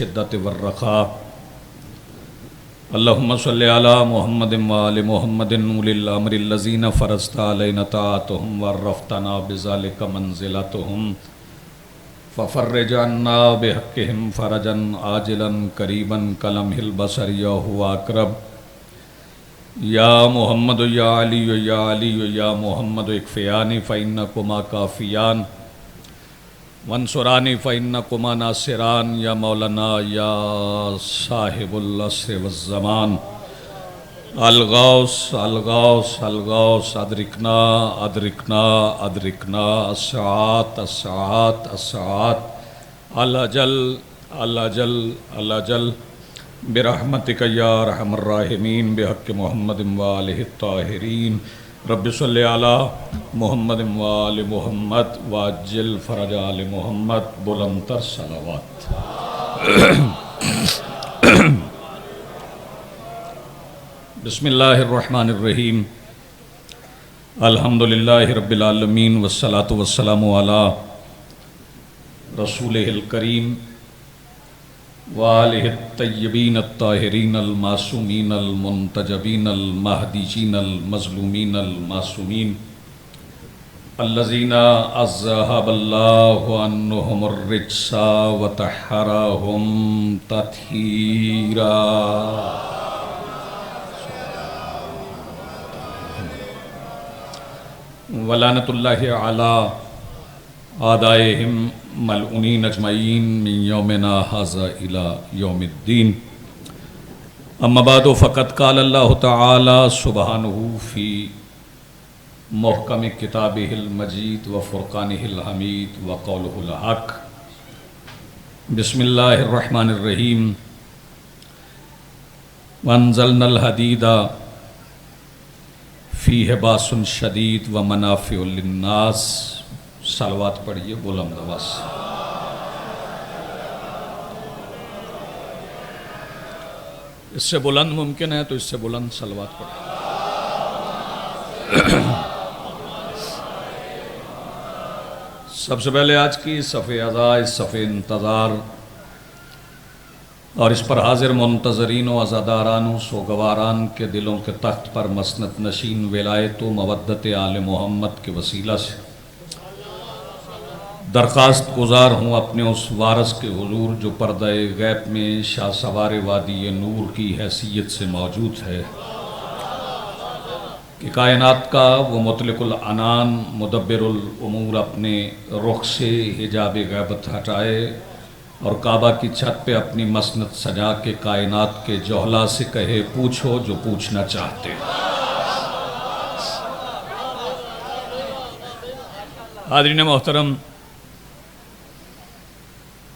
الشدة والرخاء اللهم صل على محمد وآل محمد أولي الأمر الذين فرضت علينا طاعتهم وعرفتنا بذلك منزلتهم ففرج عنا بحقهم فرجا عاجلا قريبا كلمح البصر يا هو أقرب یا محمد یا علی یا علی یا محمد اکفیانی فإنکما کافیان وانصرانی فإنکما ناصران یا مولانا یا صاحب العصر والزمان الغوث الغوث الغوث ادرکنا ادرکنا ادرکنا الساعات الساعات الساعات الأجل الأجل الأجل برحمتک یا ارحم الراحمین بحق محمد وآلہ الطاہرین رب صلی علی محمد وآل محمد واجل فرج آل محمد بلندتر صلوات بسم اللہ الرحمن الرحیم الحمدللہ رب العالمین والصلاة والسلام علی رسولہ الکریم وآلہ الطیبین الطاہرین المعصومین المنتجبین المہدیین المظلومین المعصومین الذین اذہب اللہ عنہم الرجس وطہرہم تطہیرا ولعنۃ اللہ علی آدائہم ملعونین اجمعین من یومنا ھذا الی یوم الدین اما بعد فقد قال اللہ تعالی سبحانہ فی محکم کتابہ المجید وفرقانہ الحمید وقولہ الحق بسم اللہ الرحمن الرحیم وانزلنا الحدید فیہ باس شدید ومنافع للناس صلوات پڑھئے بلند آواز سے اس سے بلند ممکن ہے تو اس سے بلند صلوات پڑھئے سب سے پہلے آج کی صف عزا اس صف انتظار اور اس پر حاضر منتظرین و عزاداران و سوگواران کے دلوں کے تخت پر مسند نشین ولایت و مودت آل محمد کے وسیلہ سے درخواست گزار ہوں اپنے اس وارث کے حضور جو پردہ غیب میں شاہ سوار وادی نور کی حیثیت سے موجود ہے کہ کائنات کا وہ مطلق العنان مدبر الامور اپنے رخ سے حجاب غیبت ہٹائے اور کعبہ کی چھت پہ اپنی مسند سجا کے کائنات کے جوہلا سے کہے پوچھو جو پوچھنا چاہتے حاضرین محترم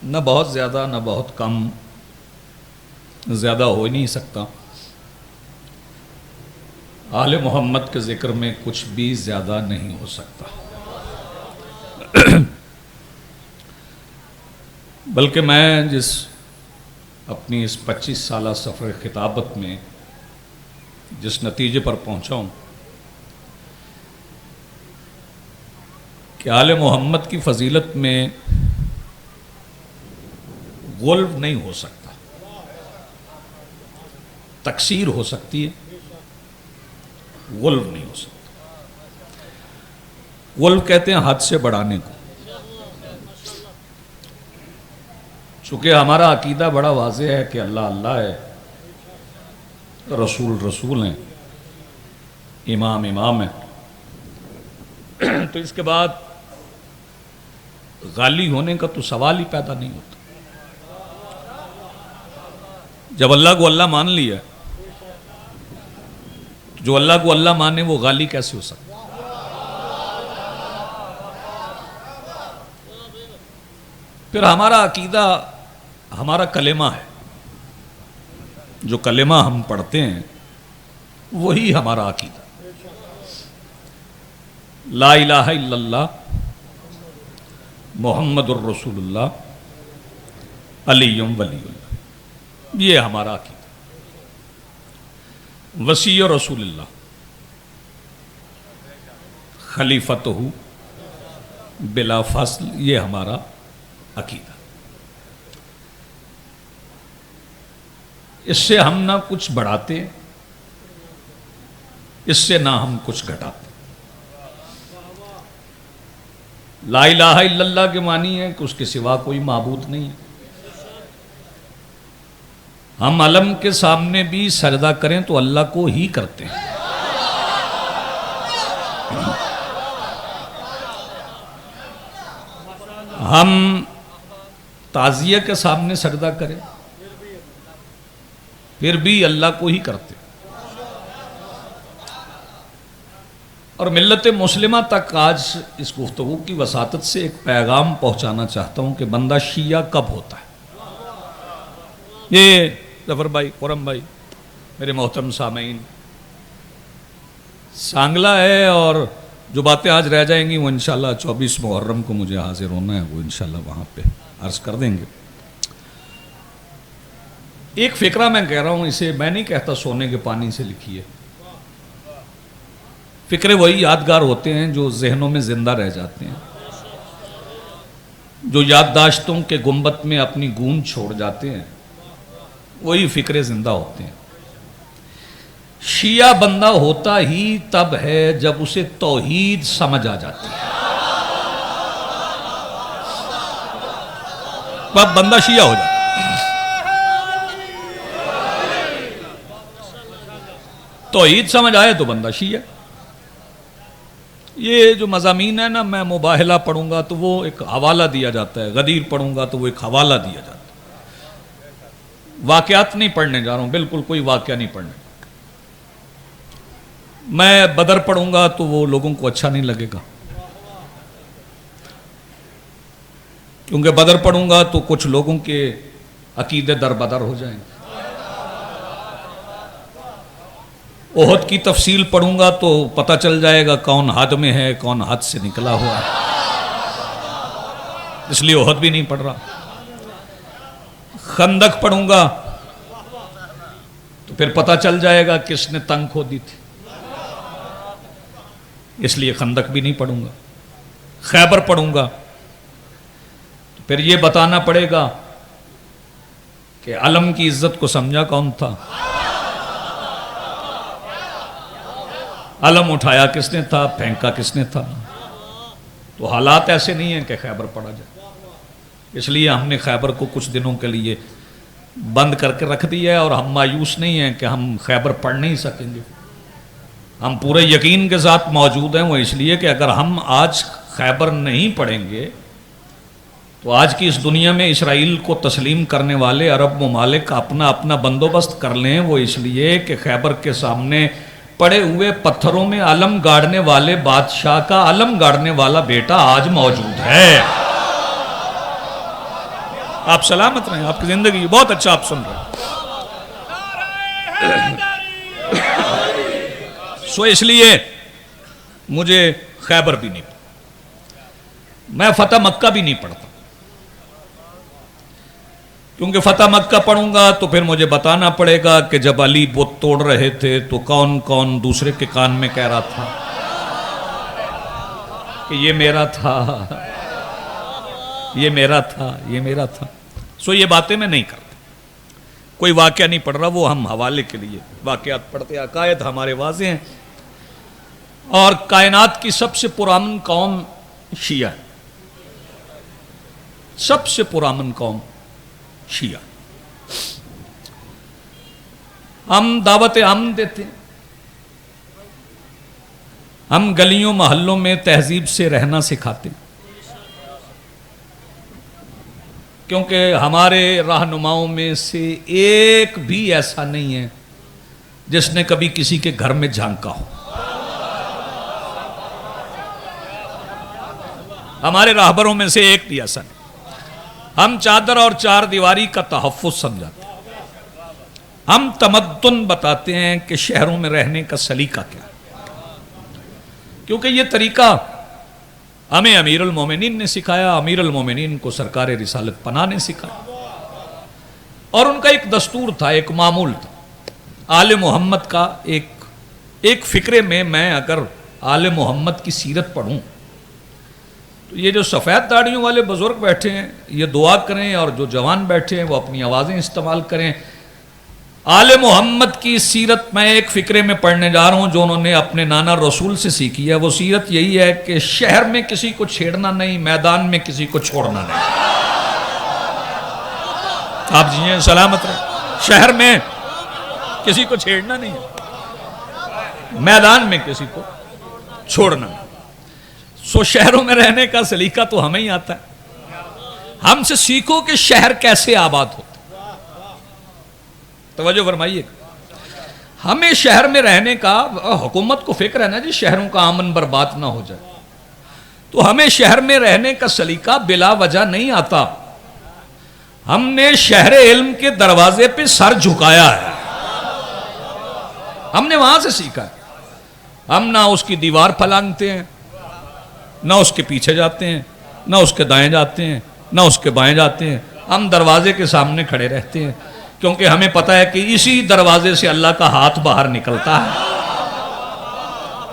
نہ بہت زیادہ نہ بہت کم زیادہ ہو ہی نہیں سکتا آل محمد کے ذکر میں کچھ بھی زیادہ نہیں ہو سکتا بلکہ میں جس اپنی اس 25 سالہ سفر خطابت میں جس نتیجے پر پہنچا ہوں کہ آل محمد کی فضیلت میں غلو نہیں ہو سکتا تکثیر ہو سکتی ہے غلو نہیں ہو سکتا غلو کہتے ہیں حد سے بڑھانے کو چونکہ ہمارا عقیدہ بڑا واضح ہے کہ اللہ اللہ ہے رسول رسول ہیں امام امام ہیں تو اس کے بعد غالی ہونے کا تو سوال ہی پیدا نہیں ہوتا جب اللہ کو اللہ مان لیا جو اللہ کو اللہ مانے وہ غالی کیسے ہو سکتا پھر ہمارا عقیدہ ہمارا کلمہ ہے جو کلمہ ہم پڑھتے ہیں وہی ہمارا عقیدہ لا الہ الا اللہ محمد الرسول اللہ علی ولی اللہ یہ ہمارا عقیدہ وصی رسول اللہ خلیفتہ بلا فصل یہ ہمارا عقیدہ اس سے ہم نہ کچھ بڑھاتے، اس سے نہ ہم کچھ گھٹاتے۔ لا الہ الا اللہ کے معنی ہے کہ اس کے سوا کوئی معبود نہیں ہے۔ ہم علم کے سامنے بھی سجدہ کریں تو اللہ کو ہی کرتے ہیں۔ ہم تعزیہ کے سامنے سجدہ کریں پھر بھی اللہ کو ہی کرتے ہیں۔ اور ملت مسلمہ تک آج اس گفتگو کی وساطت سے ایک پیغام پہنچانا چاہتا ہوں کہ بندہ شیعہ کب ہوتا ہے۔ یہ ظفر بھائی، قرم بھائی، میرے محترم سامعین، سانگلہ ہے اور جو باتیں آج رہ جائیں گی وہ انشاءاللہ 24 محرم کو مجھے حاضر ہونا ہے، وہ انشاءاللہ وہاں پہ عرض کر دیں گے۔ ایک فقرہ میں کہہ رہا ہوں، اسے میں نہیں کہتا سونے کے پانی سے لکھی ہے۔ فقرے وہی یادگار ہوتے ہیں جو ذہنوں میں زندہ رہ جاتے ہیں، جو یادداشتوں کے گنبد میں اپنی گونج چھوڑ جاتے ہیں، وہی فقرے زندہ ہوتے ہیں۔ شیعہ بندہ ہوتا ہی تب ہے جب اسے توحید سمجھ آ جاتی ہے، تب بندہ شیعہ ہو جاتا ہے۔ توحید سمجھ آئے تو بندہ شیعہ۔ یہ جو مضامین ہے نا، میں مباہلہ پڑھوں گا تو وہ ایک حوالہ دیا جاتا ہے، غدیر پڑھوں گا تو وہ ایک حوالہ دیا جاتا ہے۔ واقعات نہیں پڑھنے جا رہا ہوں، بالکل کوئی واقعہ نہیں پڑھنے۔ میں بدر پڑھوں گا تو وہ لوگوں کو اچھا نہیں لگے گا، کیونکہ بدر پڑھوں گا تو کچھ لوگوں کے عقیدے در بدر ہو جائیں گے۔ احد کی تفصیل پڑھوں گا تو پتہ چل جائے گا کون حد میں ہے، کون حد سے نکلا ہوا ہے، اس لیے احد بھی نہیں پڑھ رہا۔ خندق پڑھوں گا تو پھر پتہ چل جائے گا کس نے تنگ کھودی تھی، اس لیے خندق بھی نہیں پڑھوں گا۔ خیبر پڑھوں گا تو پھر یہ بتانا پڑے گا کہ علم کی عزت کو سمجھا کون تھا، علم اٹھایا کس نے تھا، پھینکا کس نے تھا۔ تو حالات ایسے نہیں ہیں کہ خیبر پڑھا جائے، اس لیے ہم نے خیبر کو کچھ دنوں کے لیے بند کر کے رکھ دیا ہے، اور ہم مایوس نہیں ہیں کہ ہم خیبر پڑھ نہیں سکیں گے۔ ہم پورے یقین کے ساتھ موجود ہیں، وہ اس لیے کہ اگر ہم آج خیبر نہیں پڑھیں گے تو آج کی اس دنیا میں اسرائیل کو تسلیم کرنے والے عرب ممالک اپنا اپنا بندوبست کر لیں، وہ اس لیے کہ خیبر کے سامنے پڑے ہوئے پتھروں میں علم گاڑنے والے بادشاہ کا علم گاڑنے والا بیٹا آج موجود ہے۔ آپ سلامت رہیں، آپ کی زندگی بہت اچھا آپ سن رہے ہیں۔ سو اس لیے مجھے خیبر بھی نہیں پڑھتا، میں فتح مکہ بھی نہیں پڑھتا، کیونکہ فتح مکہ پڑھوں گا تو پھر مجھے بتانا پڑے گا کہ جب علی بت توڑ رہے تھے تو کون کون دوسرے کے کان میں کہہ رہا تھا کہ یہ میرا تھا، یہ میرا تھا، یہ میرا تھا۔ سو یہ باتیں میں نہیں کرتا، کوئی واقعہ نہیں پڑھ رہا، وہ ہم حوالے کے لیے واقعات پڑھتے ہیں۔ عقائد ہمارے واضح ہیں، اور کائنات کی سب سے پرامن قوم شیعہ ہے، سب سے پرامن قوم شیعہ۔ ہم دعوت امن دیتے ہیں، ہم گلیوں محلوں میں تہذیب سے رہنا سکھاتے ہیں، کیونکہ ہمارے رہنماؤں میں سے ایک بھی ایسا نہیں ہے جس نے کبھی کسی کے گھر میں جھانکا ہو۔ ہمارے راہبروں میں سے ایک بھی ایسا نہیں۔ ہم چادر اور چار دیواری کا تحفظ سمجھاتے ہیں، ہم تمدن بتاتے ہیں کہ شہروں میں رہنے کا سلیقہ کیا ہے، کیونکہ یہ طریقہ ہمیں امیر المومنین نے سکھایا، امیر المومنین کو سرکار رسالت پناہ نے سکھایا، اور ان کا ایک دستور تھا، ایک معمول تھا۔ آل محمد کا ایک فکرے میں اگر آل محمد کی سیرت پڑھوں تو یہ جو سفید داڑھیوں والے بزرگ بیٹھے ہیں یہ دعا کریں، اور جو جوان بیٹھے ہیں وہ اپنی آوازیں استعمال کریں آل محمد کی سیرت میں ایک فقرے میں پڑھنے جا رہا ہوں جو انہوں نے اپنے نانا رسول سے سیکھی ہے. وہ سیرت یہی ہے کہ شہر میں کسی کو چھیڑنا نہیں، میدان میں کسی کو چھوڑنا نہیں. آپ جی سلامت رہے. شہر میں کسی کو چھیڑنا نہیں، میدان میں کسی کو چھوڑنا نہیں. سو شہروں میں رہنے کا سلیقہ تو ہمیں ہی آتا ہے. ہم سے سیکھو کہ شہر کیسے آباد ہوتا. توجہ فرمائیے. ہمیں شہر میں رہنے کا، حکومت کو فکر ہے نا جی شہروں کا امن برباد نہ ہو جائے، تو ہمیں شہر میں رہنے کا سلیقہ بلا وجہ نہیں آتا. ہم نے شہر علم کے دروازے پہ سر جھکایا ہے، ہم نے وہاں سے سیکھا ہے. ہم نہ اس کی دیوار پھلانگتے ہیں، نہ اس کے پیچھے جاتے ہیں، نہ اس کے دائیں جاتے ہیں، نہ اس کے بائیں جاتے ہیں. ہم دروازے کے سامنے کھڑے رہتے ہیں کیونکہ ہمیں پتہ ہے کہ اسی دروازے سے اللہ کا ہاتھ باہر نکلتا ہے.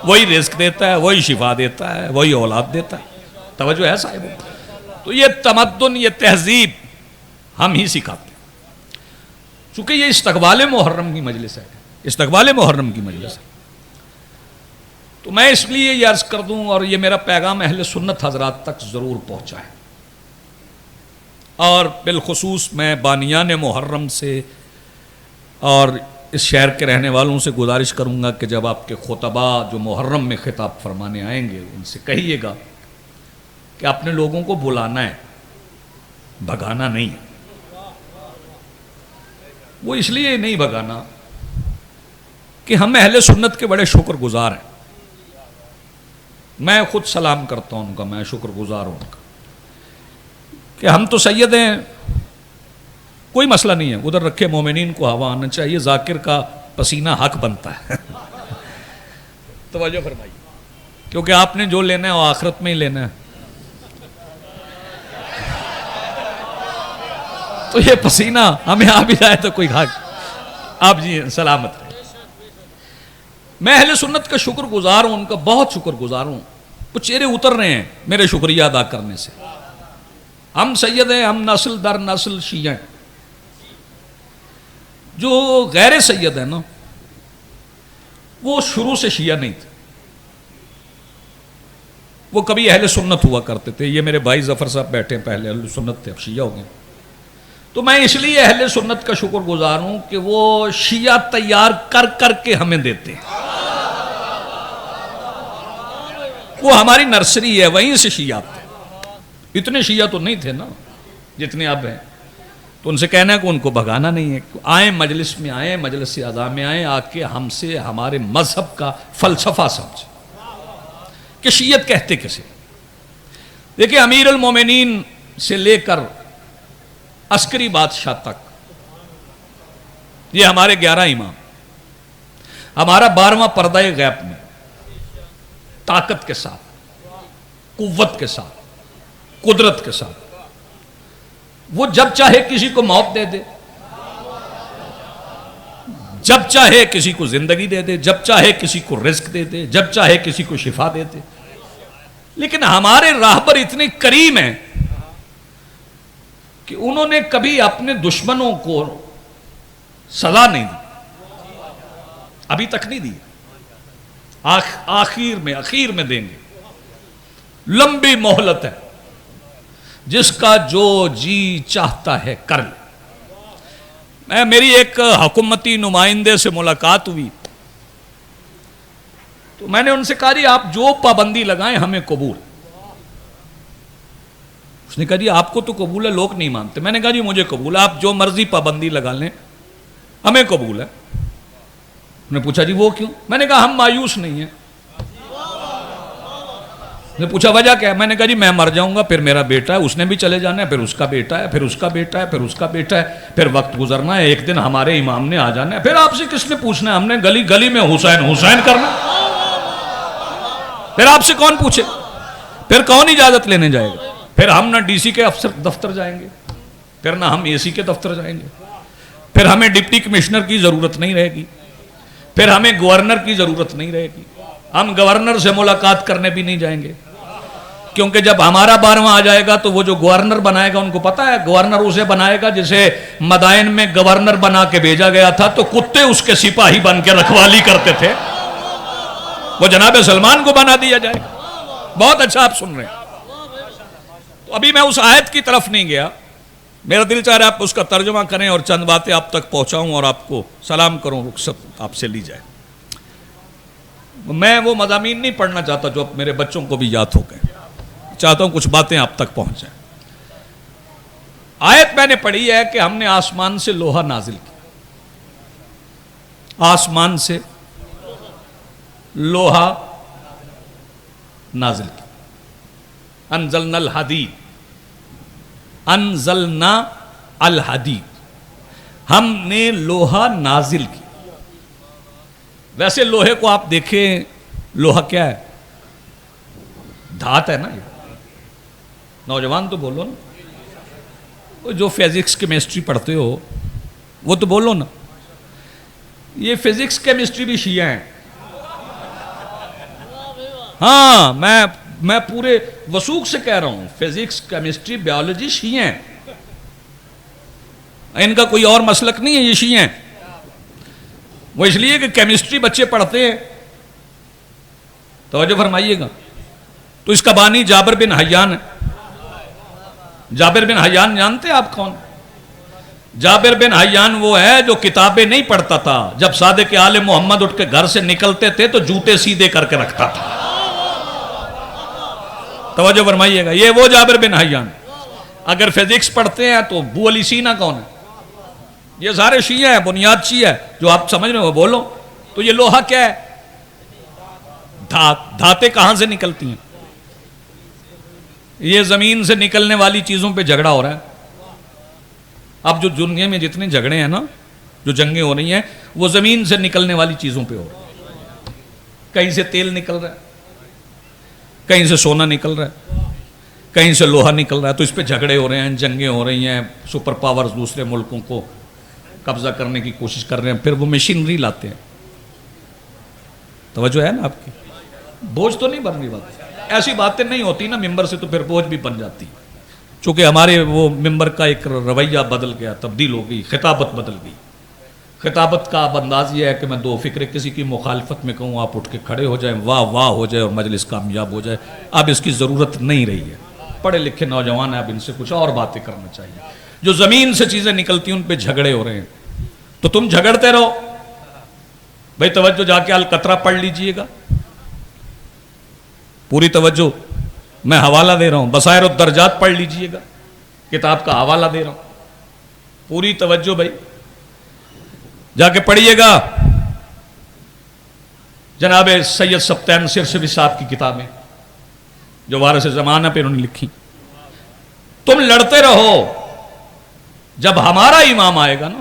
وہی رزق دیتا ہے، وہی شفا دیتا ہے، وہی اولاد دیتا ہے. توجہ ہے صاحب. تو یہ تمدن، یہ تہذیب ہم ہی سکھاتے ہیں. چونکہ یہ استقبال محرم کی مجلس ہے، استقبال محرم کی مجلس ہے، تو میں اس لیے یہ عرض کر دوں اور یہ میرا پیغام اہل سنت حضرات تک ضرور پہنچا ہے. اور بالخصوص میں بانیان محرم سے اور اس شہر کے رہنے والوں سے گزارش کروں گا کہ جب آپ کے خطبہ جو محرم میں خطاب فرمانے آئیں گے ان سے کہیے گا کہ اپنے لوگوں کو بلانا ہے، بھگانا نہیں. وہ اس لیے نہیں بھگانا کہ ہم اہل سنت کے بڑے شکر گزار ہیں. میں خود سلام کرتا ہوں ان کا، میں شکر گزار ہوں ان کا کہ ہم تو سید ہیں، کوئی مسئلہ نہیں ہے. ادھر رکھے مومنین کو ہوا آنا چاہیے، ذاکر کا پسینہ حق بنتا ہے. توجہ فرمائیے، کیونکہ آپ نے جو لینا ہے وہ آخرت میں ہی لینا ہے. تو یہ پسینہ ہمیں آ بھی جائے تو کوئی حق. آپ جی سلامت رہے. میں اہل سنت کا شکر گزار ہوں، ان کا بہت شکر گزار ہوں. کچھ چہرے اتر رہے ہیں میرے شکریہ ادا کرنے سے. ہم سید ہیں، ہم نسل در نسل شیعہ ہیں. جو غیر سید ہیں نا وہ شروع سے شیعہ نہیں تھے، وہ کبھی اہل سنت ہوا کرتے تھے. یہ میرے بھائی ظفر صاحب بیٹھے ہیں، پہلے اہل سنت تھے، اب شیعہ ہو گئے. تو میں اس لیے اہل سنت کا شکر گزار ہوں کہ وہ شیعہ تیار کر کر کے ہمیں دیتے ہیں. وہ ہماری نرسری ہے، وہیں سے شیعہ آتے ہیں. اتنے شیعہ تو نہیں تھے نا جتنے اب ہیں. تو ان سے کہنا ہے کہ ان کو بھگانا نہیں ہے. آئیں مجلس میں، آئیں مجلس اعضاء میں، آئیں آ کے ہم سے ہمارے مذہب کا فلسفہ سمجھیں کہ شیعت کہتے کسے. دیکھیں امیر المومنین سے لے کر عسکری بادشاہ تک یہ ہمارے 11 امام، ہمارا 12واں پردہ غیب میں طاقت کے ساتھ، قوت کے ساتھ، قدرت کے ساتھ وہ جب چاہے کسی کو موت دے دے، جب چاہے کسی کو زندگی دے دے، جب چاہے کسی کو رزق دے دے، جب چاہے کسی کو شفا دے دے. لیکن ہمارے راہبر اتنے کریم ہیں کہ انہوں نے کبھی اپنے دشمنوں کو سزا نہیں دی، ابھی تک نہیں دی. اخیر میں دیں گے. لمبی مہلت ہے، جس کا جو جی چاہتا ہے کر لے. میری ایک حکومتی نمائندے سے ملاقات ہوئی تو میں نے ان سے کہا جی آپ جو پابندی لگائیں ہمیں قبول. اس نے کہا جی آپ کو تو قبول ہے، لوگ نہیں مانتے. میں نے کہا جی مجھے قبول ہے، آپ جو مرضی پابندی لگا لیں ہمیں قبول ہے. انہوں نے پوچھا جی وہ کیوں؟ میں نے کہا ہم مایوس نہیں ہیں. نے پوچھا وجہ کیا ہے؟ میں نے کہا جی میں مر جاؤں گا، پھر میرا بیٹا ہے، اس نے بھی چلے جانا ہے، پھر اس کا بیٹا ہے، پھر اس کا بیٹا ہے، پھر اس کا بیٹا ہے، پھر وقت گزرنا ہے، ایک دن ہمارے امام نے آ جانا ہے، پھر آپ سے کس نے پوچھنا ہے؟ ہم نے گلی گلی میں حسین حسین کرنا، پھر آپ سے کون پوچھے؟ پھر کون اجازت لینے جائے گا؟ پھر ہم نہ ڈی سی کے افسر دفتر جائیں گے، پھر نہ ہم اے سی کے دفتر جائیں گے، پھر ہمیں ڈپٹی کمشنر کی ضرورت نہیں رہے گی، پھر ہمیں گورنر کی ضرورت نہیں رہے گی، ہم گورنر سے ملاقات کرنے بھی نہیں جائیں گے. کیونکہ جب ہمارا 12واں آ جائے گا تو وہ جو گورنر بنائے گا ان کو پتا ہے گورنر اسے بنائے گا جسے مدائن میں گورنر بنا کے بھیجا گیا تھا تو کتے اس کے سپاہی بن کے رکھوالی کرتے تھے، وہ جناب سلمان کو بنا دیا جائے گا۔ بہت اچھا آپ سن رہے ہیں۔ تو ابھی میں اس آیت کی طرف نہیں گیا، میرا دل چاہ رہا ہے آپ اس کا ترجمہ کریں اور چند باتیں آپ تک پہنچاؤں اور آپ کو سلام کروں، رخصت آپ سے لی جائے۔ میں وہ مضامین نہیں پڑھنا چاہتا جو اب میرے بچوں کو بھی یاد ہو گئے، چاہتا ہوں کچھ باتیں آپ تک پہنچ جائیں۔ آیت میں نے پڑھی ہے کہ ہم نے آسمان سے لوہا نازل کیا، آسمان سے لوہا نازل کیا، انزلنا الحدید، انزلنا الحدید، ہم نے لوہا نازل کیا۔ ویسے لوہے کو آپ دیکھیں، لوہا کیا ہے؟ دھات ہے نا۔ یہ نوجوان تو بولو نا، جو فزکس کیمسٹری پڑھتے ہو وہ تو بولو نا۔ یہ فزکس کیمسٹری بھی شیعہ ہیں، ہاں میں پورے وثوق سے کہہ رہا ہوں، فزکس کیمسٹری بیالوجی شیعہ ہیں، ان کا کوئی اور مسلک نہیں ہے، یہ شیعہ ہیں۔ وہ اس لیے کہ کیمسٹری بچے پڑھتے ہیں، توجہ فرمائیے گا۔ تو اس کا بانی جابر بن حیان ہے۔ جابر بن حیان جانتے ہیں آپ کون؟ جابر بن حیان وہ ہے جو کتابیں نہیں پڑھتا تھا، جب صادق آل محمد اٹھ کے گھر سے نکلتے تھے تو جوتے سیدھے کر کے رکھتا تھا۔ توجہ فرمائیے گا، یہ وہ جابر بن حیان۔ اگر فزکس پڑھتے ہیں تو ابو علی سینا کون ہے؟ یہ سارے شیعہ ہیں، بنیاد شیعہ ہے، جو آپ سمجھ رہے ہو بولو۔ تو یہ لوہا کیا ہے؟ دھاتیں کہاں سے نکلتی ہیں؟ یہ زمین سے نکلنے والی چیزوں پہ جھگڑا ہو رہا ہے۔ اب جو دنیا میں جتنے جھگڑے ہیں نا، جو جنگیں ہو رہی ہیں، وہ زمین سے نکلنے والی چیزوں پہ ہو رہا ہے۔ کہیں سے تیل نکل رہا ہے، کہیں سے سونا نکل رہا ہے، کہیں سے لوہا نکل رہا ہے، تو اس پہ جھگڑے ہو رہے ہیں، جنگیں ہو رہی ہیں، سپر پاورز دوسرے ملکوں کو قبضہ کرنے کی کوشش کر رہے ہیں، پھر وہ مشینری لاتے ہیں۔ توجہ ہے نا آپ کی؟ بوجھ تو نہیں بن رہی بات، ایسی باتیں نہیں ہوتی نا ممبر سے تو پھر بوجھ بھی بن جاتی، چونکہ ہمارے وہ ممبر کا ایک رویہ بدل گیا، تبدیل ہو گئی، خطابت بدل گئی۔ خطابت کا اب انداز یہ ہے کہ میں دو فکرے کسی کی مخالفت میں کہوں، آپ اٹھ کے کھڑے ہو جائیں، واہ واہ ہو جائے اور مجلس کامیاب ہو جائے۔ اب اس کی ضرورت نہیں رہی ہے، پڑھے لکھے نوجوان ہیں، اب ان سے کچھ اور باتیں کرنا چاہیے۔ جو زمین سے چیزیں نکلتی ہیں ان پہ جھگڑے ہو رہے ہیں، تو تم جھگڑتے رہو بھائی۔ توجہ، جا کے القطرہ پڑھ لیجئے گا، پوری توجہ، میں حوالہ دے رہا ہوں، بصائر الدرجات پڑھ لیجئے گا، کتاب کا حوالہ دے رہا ہوں، پوری توجہ بھائی، جا کے پڑھیے گا۔ جناب سید سبطین سرسوی صاحب کی کتابیں جو وارث زمانہ پہ انہوں نے لکھی۔ تم لڑتے رہو، جب ہمارا امام آئے گا نا،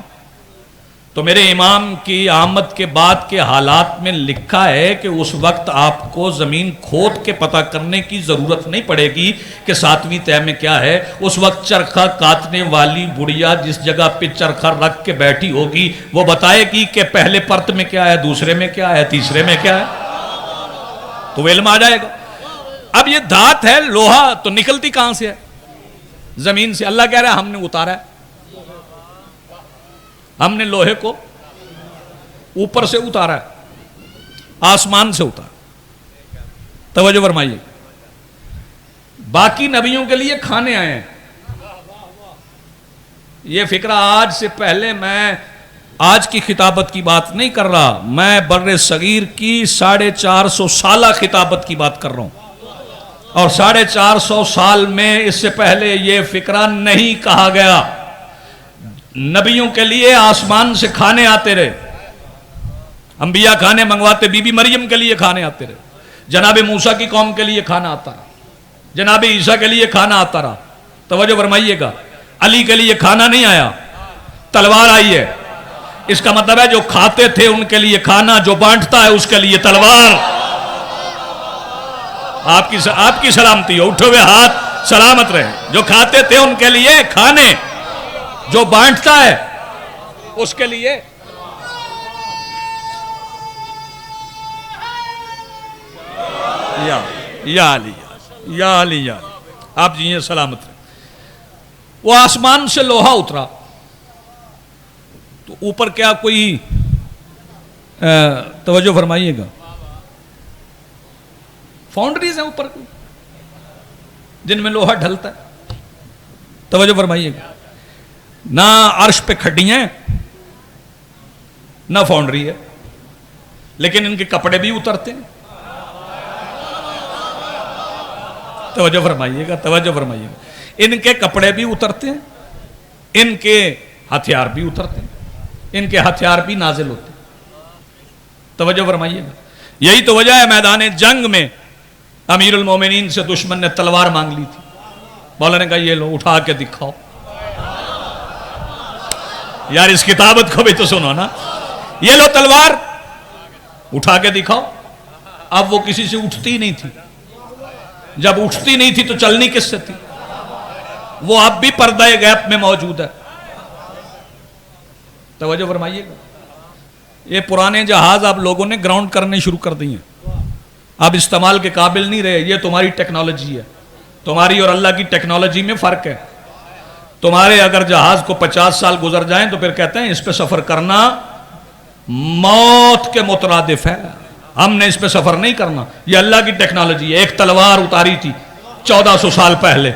تو میرے امام کی آمد کے بعد کے حالات میں لکھا ہے کہ اس وقت آپ کو زمین کھود کے پتہ کرنے کی ضرورت نہیں پڑے گی کہ 7ویں تہ میں کیا ہے۔ اس وقت چرخہ کاٹنے والی بڑھیا جس جگہ پہ چرخہ رکھ کے بیٹھی ہوگی وہ بتائے گی کہ پہلے پرت میں کیا ہے، دوسرے میں کیا ہے، تیسرے میں کیا ہے، تو علم آ جائے گا۔ اب یہ دھات ہے، لوہا، تو نکلتی کہاں سے ہے؟ زمین سے۔ اللہ کہہ رہا ہے ہم نے اتارا ہے، ہم نے لوہے کو اوپر سے اتارا ہے، آسمان سے اتارا۔ توجہ فرمائیے، باقی نبیوں کے لیے کھانے آئے ہیں۔ یہ فکرہ آج سے پہلے، میں آج کی خطابت کی بات نہیں کر رہا، میں بر صغیر کی 450 سالہ خطابت کی بات کر رہا ہوں، اور 450 سال میں اس سے پہلے یہ فکرہ نہیں کہا گیا۔ نبیوں کے لیے آسمان سے کھانے آتے رہے، انبیاء کھانے منگواتے، بی بی مریم کے لیے کھانے آتے رہے، جناب موسیٰ کی قوم کے لیے کھانا آتا رہا، جناب عیسیٰ کے لیے کھانا آتا رہا۔ توجہ فرمائیے گا، علی کے لیے کھانا نہیں آیا، تلوار آئی ہے۔ اس کا مطلب ہے جو کھاتے تھے ان کے لیے کھانا، جو بانٹتا ہے اس کے لیے تلوار۔ آپ کی سلامتی ہو، اٹھے ہوئے ہاتھ سلامت رہے۔ جو کھاتے تھے ان کے لیے کھانے، جو بانٹتا ہے اس کے لیے یا علی۔ یا علی یا علی، آپ جی سلامت رہیں۔ وہ آسمان سے لوہا اترا تو اوپر کیا کوئی توجہ فرمائیے گا، فاؤنڈریز ہیں اوپر جن میں لوہا ڈھلتا ہے، توجہ فرمائیے گا، نہ عرش پہ کھڈیاں ہیں نہ فاؤنڈری ہے، لیکن ان کے کپڑے بھی اترتے ہیں، توجہ فرمائیے گا، توجہ فرمائیے گا، ان کے کپڑے بھی اترتے ہیں، ان کے ہتھیار بھی اترتے ہیں، ان کے ہتھیار بھی نازل ہوتے ہیں، توجہ فرمائیے گا۔ یہی تو وجہ ہے میدان جنگ میں امیر المومنین سے دشمن نے تلوار مانگ لی تھی، مولا نے کہا یہ لو اٹھا کے دکھاؤ، یار اس کتابت کو بھی تو سنو نا، یہ لو تلوار اٹھا کے دکھاؤ۔ اب وہ کسی سے اٹھتی نہیں تھی، جب اٹھتی نہیں تھی تو چلنی کس سے تھی؟ وہ اب بھی پردہ غیب میں موجود ہے، توجہ فرمائیے گا۔ یہ پرانے جہاز اب لوگوں نے گراؤنڈ کرنے شروع کر دی ہیں، اب استعمال کے قابل نہیں رہے، یہ تمہاری ٹیکنالوجی ہے، تمہاری اور اللہ کی ٹیکنالوجی میں فرق ہے۔ تمہارے اگر جہاز کو 50 سال گزر جائیں تو پھر کہتے ہیں اس پہ سفر کرنا موت کے مترادف ہے، ہم نے اس پہ سفر نہیں کرنا، یہ اللہ کی ٹیکنالوجی ہے۔ ایک تلوار اتاری تھی 1400 سال پہلے،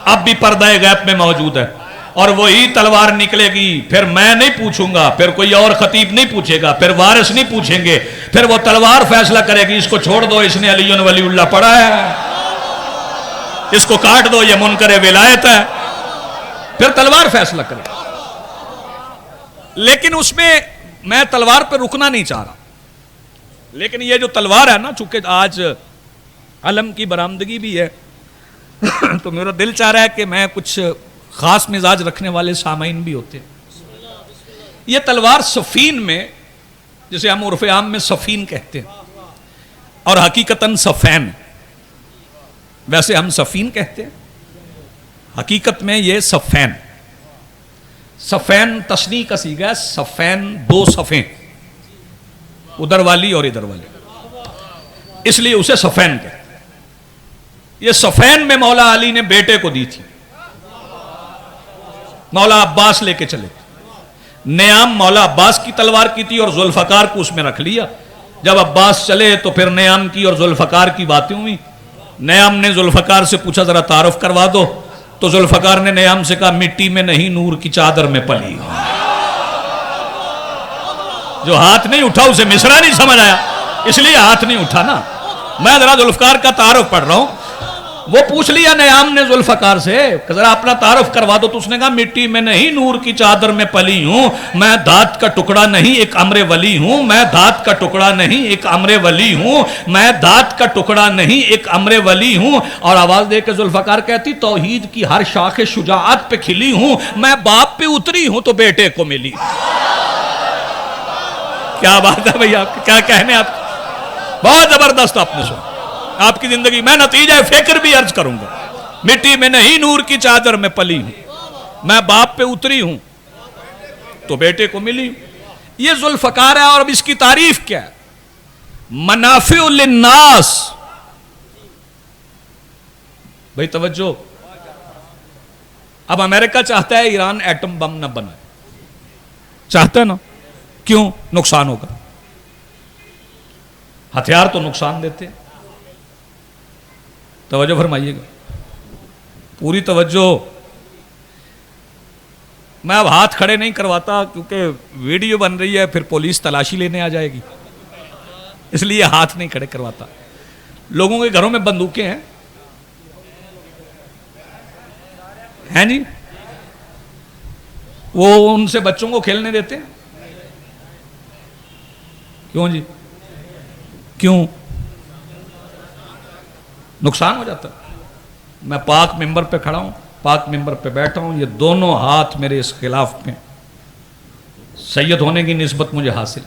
اب بھی پردہ غیب میں موجود ہے، اور وہی تلوار نکلے گی، پھر میں نہیں پوچھوں گا، پھر کوئی اور خطیب نہیں پوچھے گا، پھر وارث نہیں پوچھیں گے، پھر وہ تلوار فیصلہ کرے گی، اس کو چھوڑ دو اس نے علی ولی اللہ پڑھا ہے، اس کو کاٹ دو یہ منکر ولایت ہے، پھر تلوار فیصلہ کرے۔ لیکن اس میں تلوار پہ رکنا نہیں چاہ رہا، لیکن یہ جو تلوار ہے نا، چونکہ آج علم کی برآمدگی بھی ہے تو میرا دل چاہ رہا ہے کہ میں کچھ خاص مزاج رکھنے والے سامعین بھی ہوتے ہیں۔ یہ تلوار صفین میں، جسے ہم عرف عام میں صفین کہتے ہیں اور حقیقتاً صفین، ویسے ہم صفین کہتے ہیں، حقیقت میں یہ صفین، صفین تثنی کا صیغہ ہے، صفین دو صفیں، ادھر والی اور ادھر والی، اس لیے اسے صفین کہتے ہیں۔ یہ صفین میں مولا علی نے بیٹے کو دی تھی، مولا عباس لے کے چلے، نیام مولا عباس کی تلوار کی تھی اور ذوالفقار کو اس میں رکھ لیا۔ جب عباس چلے تو پھر نیام کی اور ذوالفقار کی باتیں ہوئی، نیام نے ذوالفقار سے پوچھا ذرا تعارف کروا دو، تو ذوالفقار نے نیام سے کہا مٹی میں نہیں نور کی چادر میں پلی، جو ہاتھ نہیں اٹھا اسے مصرع نہیں سمجھ آیا، اس لیے ہاتھ نہیں اٹھا نا۔ میں ذرا ذوالفقار کا تعارف پڑھ رہا ہوں، وہ پوچھ لیا نیام نے ذوالفقار سے کہ ذرا اپنا تعارف کروا دو، تو اس نے کہا مٹی میں نہیں نور کی چادر میں پلی ہوں، میں دھات کا ٹکڑا نہیں ایک امر ولی ہوں، میں دھات کا ٹکڑا نہیں ایک امر ولی ہوں، میں دھات کا ٹکڑا نہیں ایک امر ولی ہوں۔ اور آواز دے کے ذوالفقار کہتی توحید کی ہر شاخ شجاعت پہ کھلی ہوں، میں باپ پہ اتری ہوں تو بیٹے کو ملی۔ کیا بات ہے بھئی، آپ کیا کہنے، آپ بہت زبردست آپ نے سنا، آپ کی زندگی میں نتیجہ فکر بھی عرض کروں گا۔ مٹی میں نہیں نور کی چادر میں پلی ہوں، میں باپ پہ اتری ہوں تو بیٹے کو ملی۔ یہ ذوالفقار ہے، اور اب اس کی تعریف کیا ہے؟ منافع للناس۔ بھئی توجہ، اب امریکہ چاہتا ہے ایران ایٹم بم نہ بنائے، چاہتا ہے نا، کیوں؟ نقصان ہوگا، ہتھیار تو نقصان دیتے ہیں، توجہ فرمائیے گا، پوری توجہ۔ میں اب ہاتھ کھڑے نہیں کرواتا کیونکہ ویڈیو بن رہی ہے، پھر پولیس تلاشی لینے آ جائے گی، اس لیے ہاتھ نہیں کھڑے کرواتا۔ لوگوں کے گھروں میں بندوقیں ہیں جی، وہ ان سے بچوں کو کھیلنے دیتے ہیں؟ کیوں جی، کیوں؟ نقصان ہو جاتا ہے۔ میں پاک منبر پہ کھڑا ہوں، پاک منبر پہ بیٹھا ہوں، یہ دونوں ہاتھ میرے اس خلاف میں، سید ہونے کی نسبت مجھے حاصل۔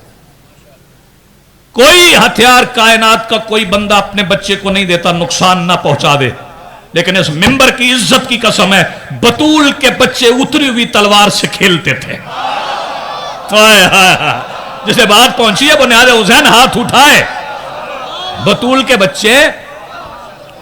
کوئی ہتھیار کائنات کا کوئی بندہ اپنے بچے کو نہیں دیتا نقصان نہ پہنچا دے، لیکن اس منبر کی عزت کی قسم ہے، بطول کے بچے اتری ہوئی تلوار سے کھیلتے تھے۔ جسے بات پہنچی ہے بنیاد حسین ہاتھ اٹھائے، بطول کے بچے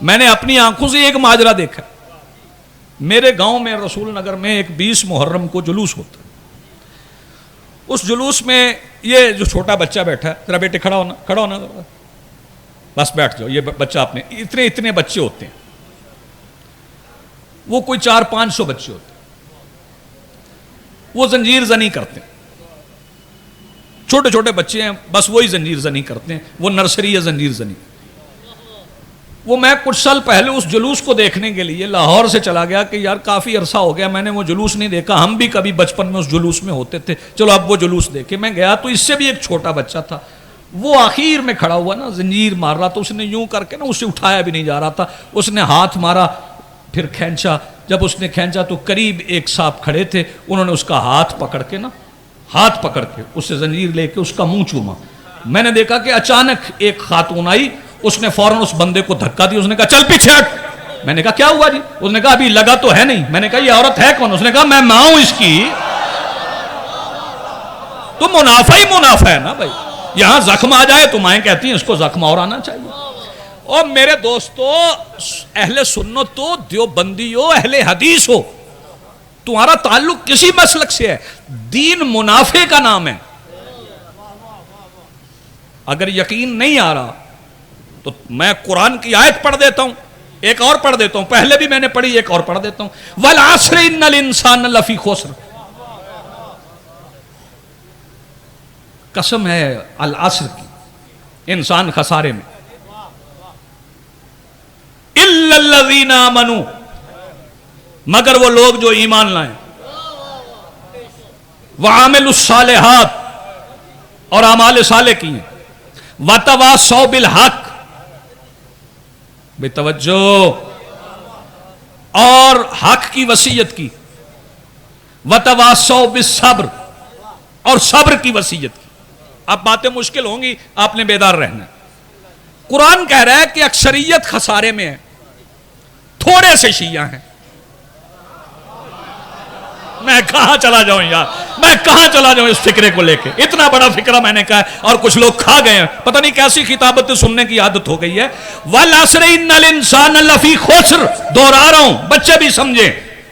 میں نے اپنی آنکھوں سے ایک ماجرا دیکھا. میرے گاؤں میں رسول نگر میں ایک 20 محرم کو جلوس ہوتا ہے. اس جلوس میں یہ جو چھوٹا بچہ بیٹھا ہے, ذرا بیٹے کھڑا ہونا بس بیٹھ جاؤ, یہ بچہ اپنے اتنے بچے ہوتے ہیں, وہ کوئی 400-500 بچے ہوتے ہیں, وہ زنجیر زنی کرتے ہیں, چھوٹے چھوٹے بچے ہیں, بس وہی زنجیر زنی کرتے ہیں, وہ نرسری ہے زنجیر زنی. وہ میں کچھ سال پہلے اس جلوس کو دیکھنے کے لیے لاہور سے چلا گیا کہ یار کافی عرصہ ہو گیا میں نے وہ جلوس نہیں دیکھا, ہم بھی کبھی بچپن میں اس جلوس میں ہوتے تھے, چلو اب وہ جلوس دیکھے. میں گیا تو اس سے بھی ایک چھوٹا بچہ تھا, وہ آخر میں کھڑا ہوا نا, زنجیر مار رہا, تو اس نے یوں کر کے نا اسے اٹھایا بھی نہیں جا رہا تھا, اس نے ہاتھ مارا پھر کھینچا. جب اس نے کھینچا تو قریب ایک صاحب کھڑے تھے, انہوں نے اس کا ہاتھ پکڑ کے اس سے زنجیر لے کے اس کا منہ چوما. میں نے دیکھا کہ اچانک ایک خاتون آئی, اس نے فوراً اس بندے کو دھکا دی, اس نے کہا چل پیچھے ہٹ. میں نے کہا کیا ہوا جی؟ اس نے کہا ابھی لگا تو ہے نہیں. میں نے کہا یہ عورت ہے کون؟ اس نے کہا میں ماں ہوں اس کی. تو منافع ہی منافع ہے نا بھائی, یہاں زخم آ جائے تو مائیں کہتی ہیں اس کو زخم اور آنا چاہیے. اور میرے دوستو, اہل سنت ہو, دیوبندی ہو, اہل حدیث ہو, تمہارا تعلق کسی مسلک سے ہے, دین منافع کا نام ہے. اگر یقین نہیں آ رہا تو میں قرآن کی آیت پڑھ دیتا ہوں, ایک اور پڑھ دیتا ہوں, پہلے بھی میں نے پڑھی, ایک اور پڑھ دیتا ہوں. والعصر ان الانسان لفی خسر, قسم ہے العصر کی, انسان خسارے میں. الا الذین آمنوا, مگر وہ لوگ جو ایمان لائیں, وعاملوا الصالحات, اور اعمال صالح کیے, وتواصوا بالحق, بے توجہ, اور حق کی وصیت کی, وتواصوا بالصبر, اور صبر کی وصیت کی. اب باتیں مشکل ہوں گی, آپ نے بیدار رہنا. قرآن کہہ رہا ہے کہ اکثریت خسارے میں ہے, تھوڑے سے شیعہ ہیں. میں کہاں چلا جاؤں یار, میں کہاں چلا جاؤں اس فکرے کو لے کے, اتنا بڑا فکرہ میں نے کہا ہے اور کچھ لوگ کھا گئے ہیں, پتہ نہیں کیسی خطابتیں سننے کی عادت ہو گئی ہے. والعصر ان الانسان لفی خسر, دوہرا رہا ہوں بچے بھی سمجھیں,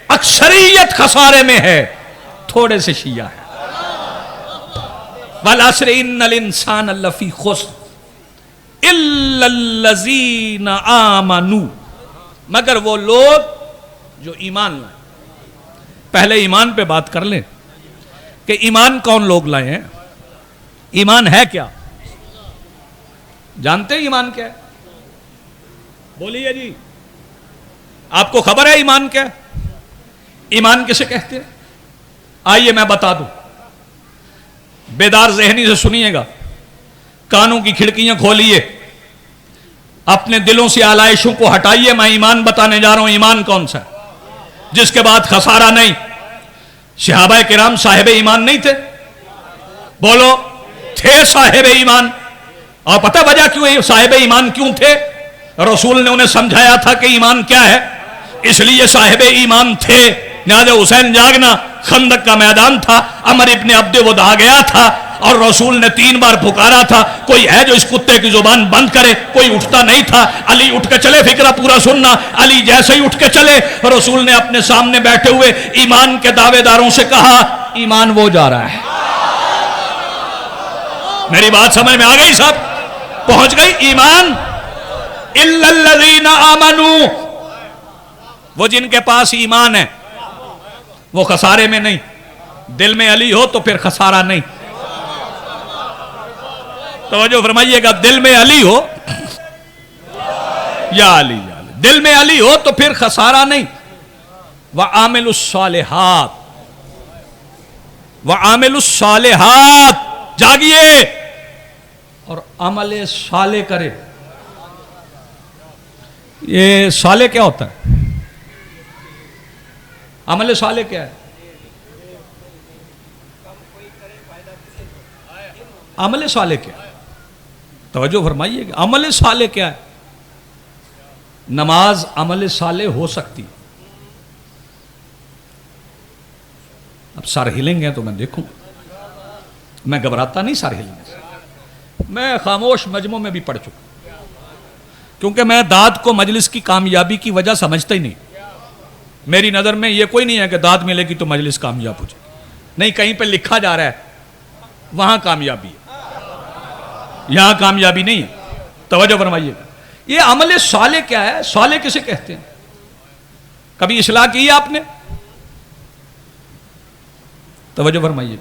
اکثریت خسارے میں ہے, تھوڑے سے شیعہ ہے. والعصر ان الانسان لفی خسر الا الذین آمنوا, مگر وہ لوگ جو ایمان لائیں. پہلے ایمان پہ بات کر لیں کہ ایمان کون لوگ لائے ہیں, ایمان ہے کیا, جانتے ہیں ایمان کیا ہے؟ بولیے جی, آپ کو خبر ہے ایمان کیا ہے؟ ایمان کسے کہتے ہیں؟ آئیے میں بتا دوں, بیدار ذہنی سے سنیے گا, کانوں کی کھڑکیاں کھولیے, اپنے دلوں سے آلائشوں کو ہٹائیے. میں ایمان بتانے جا رہا ہوں, ایمان کون سا ہے جس کے بعد خسارہ نہیں. صحابہ کرام صاحب ایمان نہیں تھے؟ بولو, تھے صاحب ایمان. اور پتہ وجہ کیوں صاحب ایمان کیوں تھے؟ رسول نے انہیں سمجھایا تھا کہ ایمان کیا ہے, اس لیے صاحب ایمان تھے. لہذا حسین جاگنا, خندق کا میدان تھا, عمر ابن عبد ود آ گیا تھا, اور رسول نے 3 بار پکارا تھا, کوئی ہے جو اس کتے کی زبان بند کرے؟ کوئی اٹھتا نہیں تھا. علی اٹھ کے چلے, فکرہ پورا سننا. علی جیسے ہی اٹھ کے چلے, رسول نے اپنے سامنے بیٹھے ہوئے ایمان کے دعوے داروں سے کہا, ایمان وہ جا رہا ہے. میری بات سمجھ میں آ گئی صاحب؟ پہنچ گئی ایمان. الا الذین آمنوا, وہ جن کے پاس ایمان ہے وہ خسارے میں نہیں. دل میں علی ہو تو پھر خسارہ نہیں. توجہ فرمائیے گا, دل میں علی ہو, یا علی یا علی, دل میں علی ہو تو پھر خسارہ نہیں. وَعَامِلُ الصَّالِحَاتِ, وَعَامِلُ الصَّالِحَاتِ, جاگیے اور عمل صالح کرے. یہ صالح کیا ہوتا ہے؟ عمل صالح کیا ہے؟ عمل صالح کیا ہے؟ توجہ فرمائیے کہ عمل صالح کیا ہے؟ نماز عمل صالح ہو سکتی. اب سر ہلیں گے تو میں دیکھوں, میں گھبراتا نہیں سر ہلنے سے, میں خاموش مجمع میں بھی پڑھ چکا. کیونکہ میں داد کو مجلس کی کامیابی کی وجہ سمجھتا ہی نہیں. میری نظر میں یہ کوئی نہیں ہے کہ داد ملے گی تو مجلس کامیاب ہو جائے. نہیں, کہیں پہ لکھا جا رہا ہے وہاں کامیابی ہے, یہاں کامیابی نہیں ہے. توجہ فرمائیے. یہ عمل صالح کیا ہے؟ صالح کسے کہتے ہیں؟ کبھی اصلاح کی ہے آپ نے؟ توجہ فرمائیے.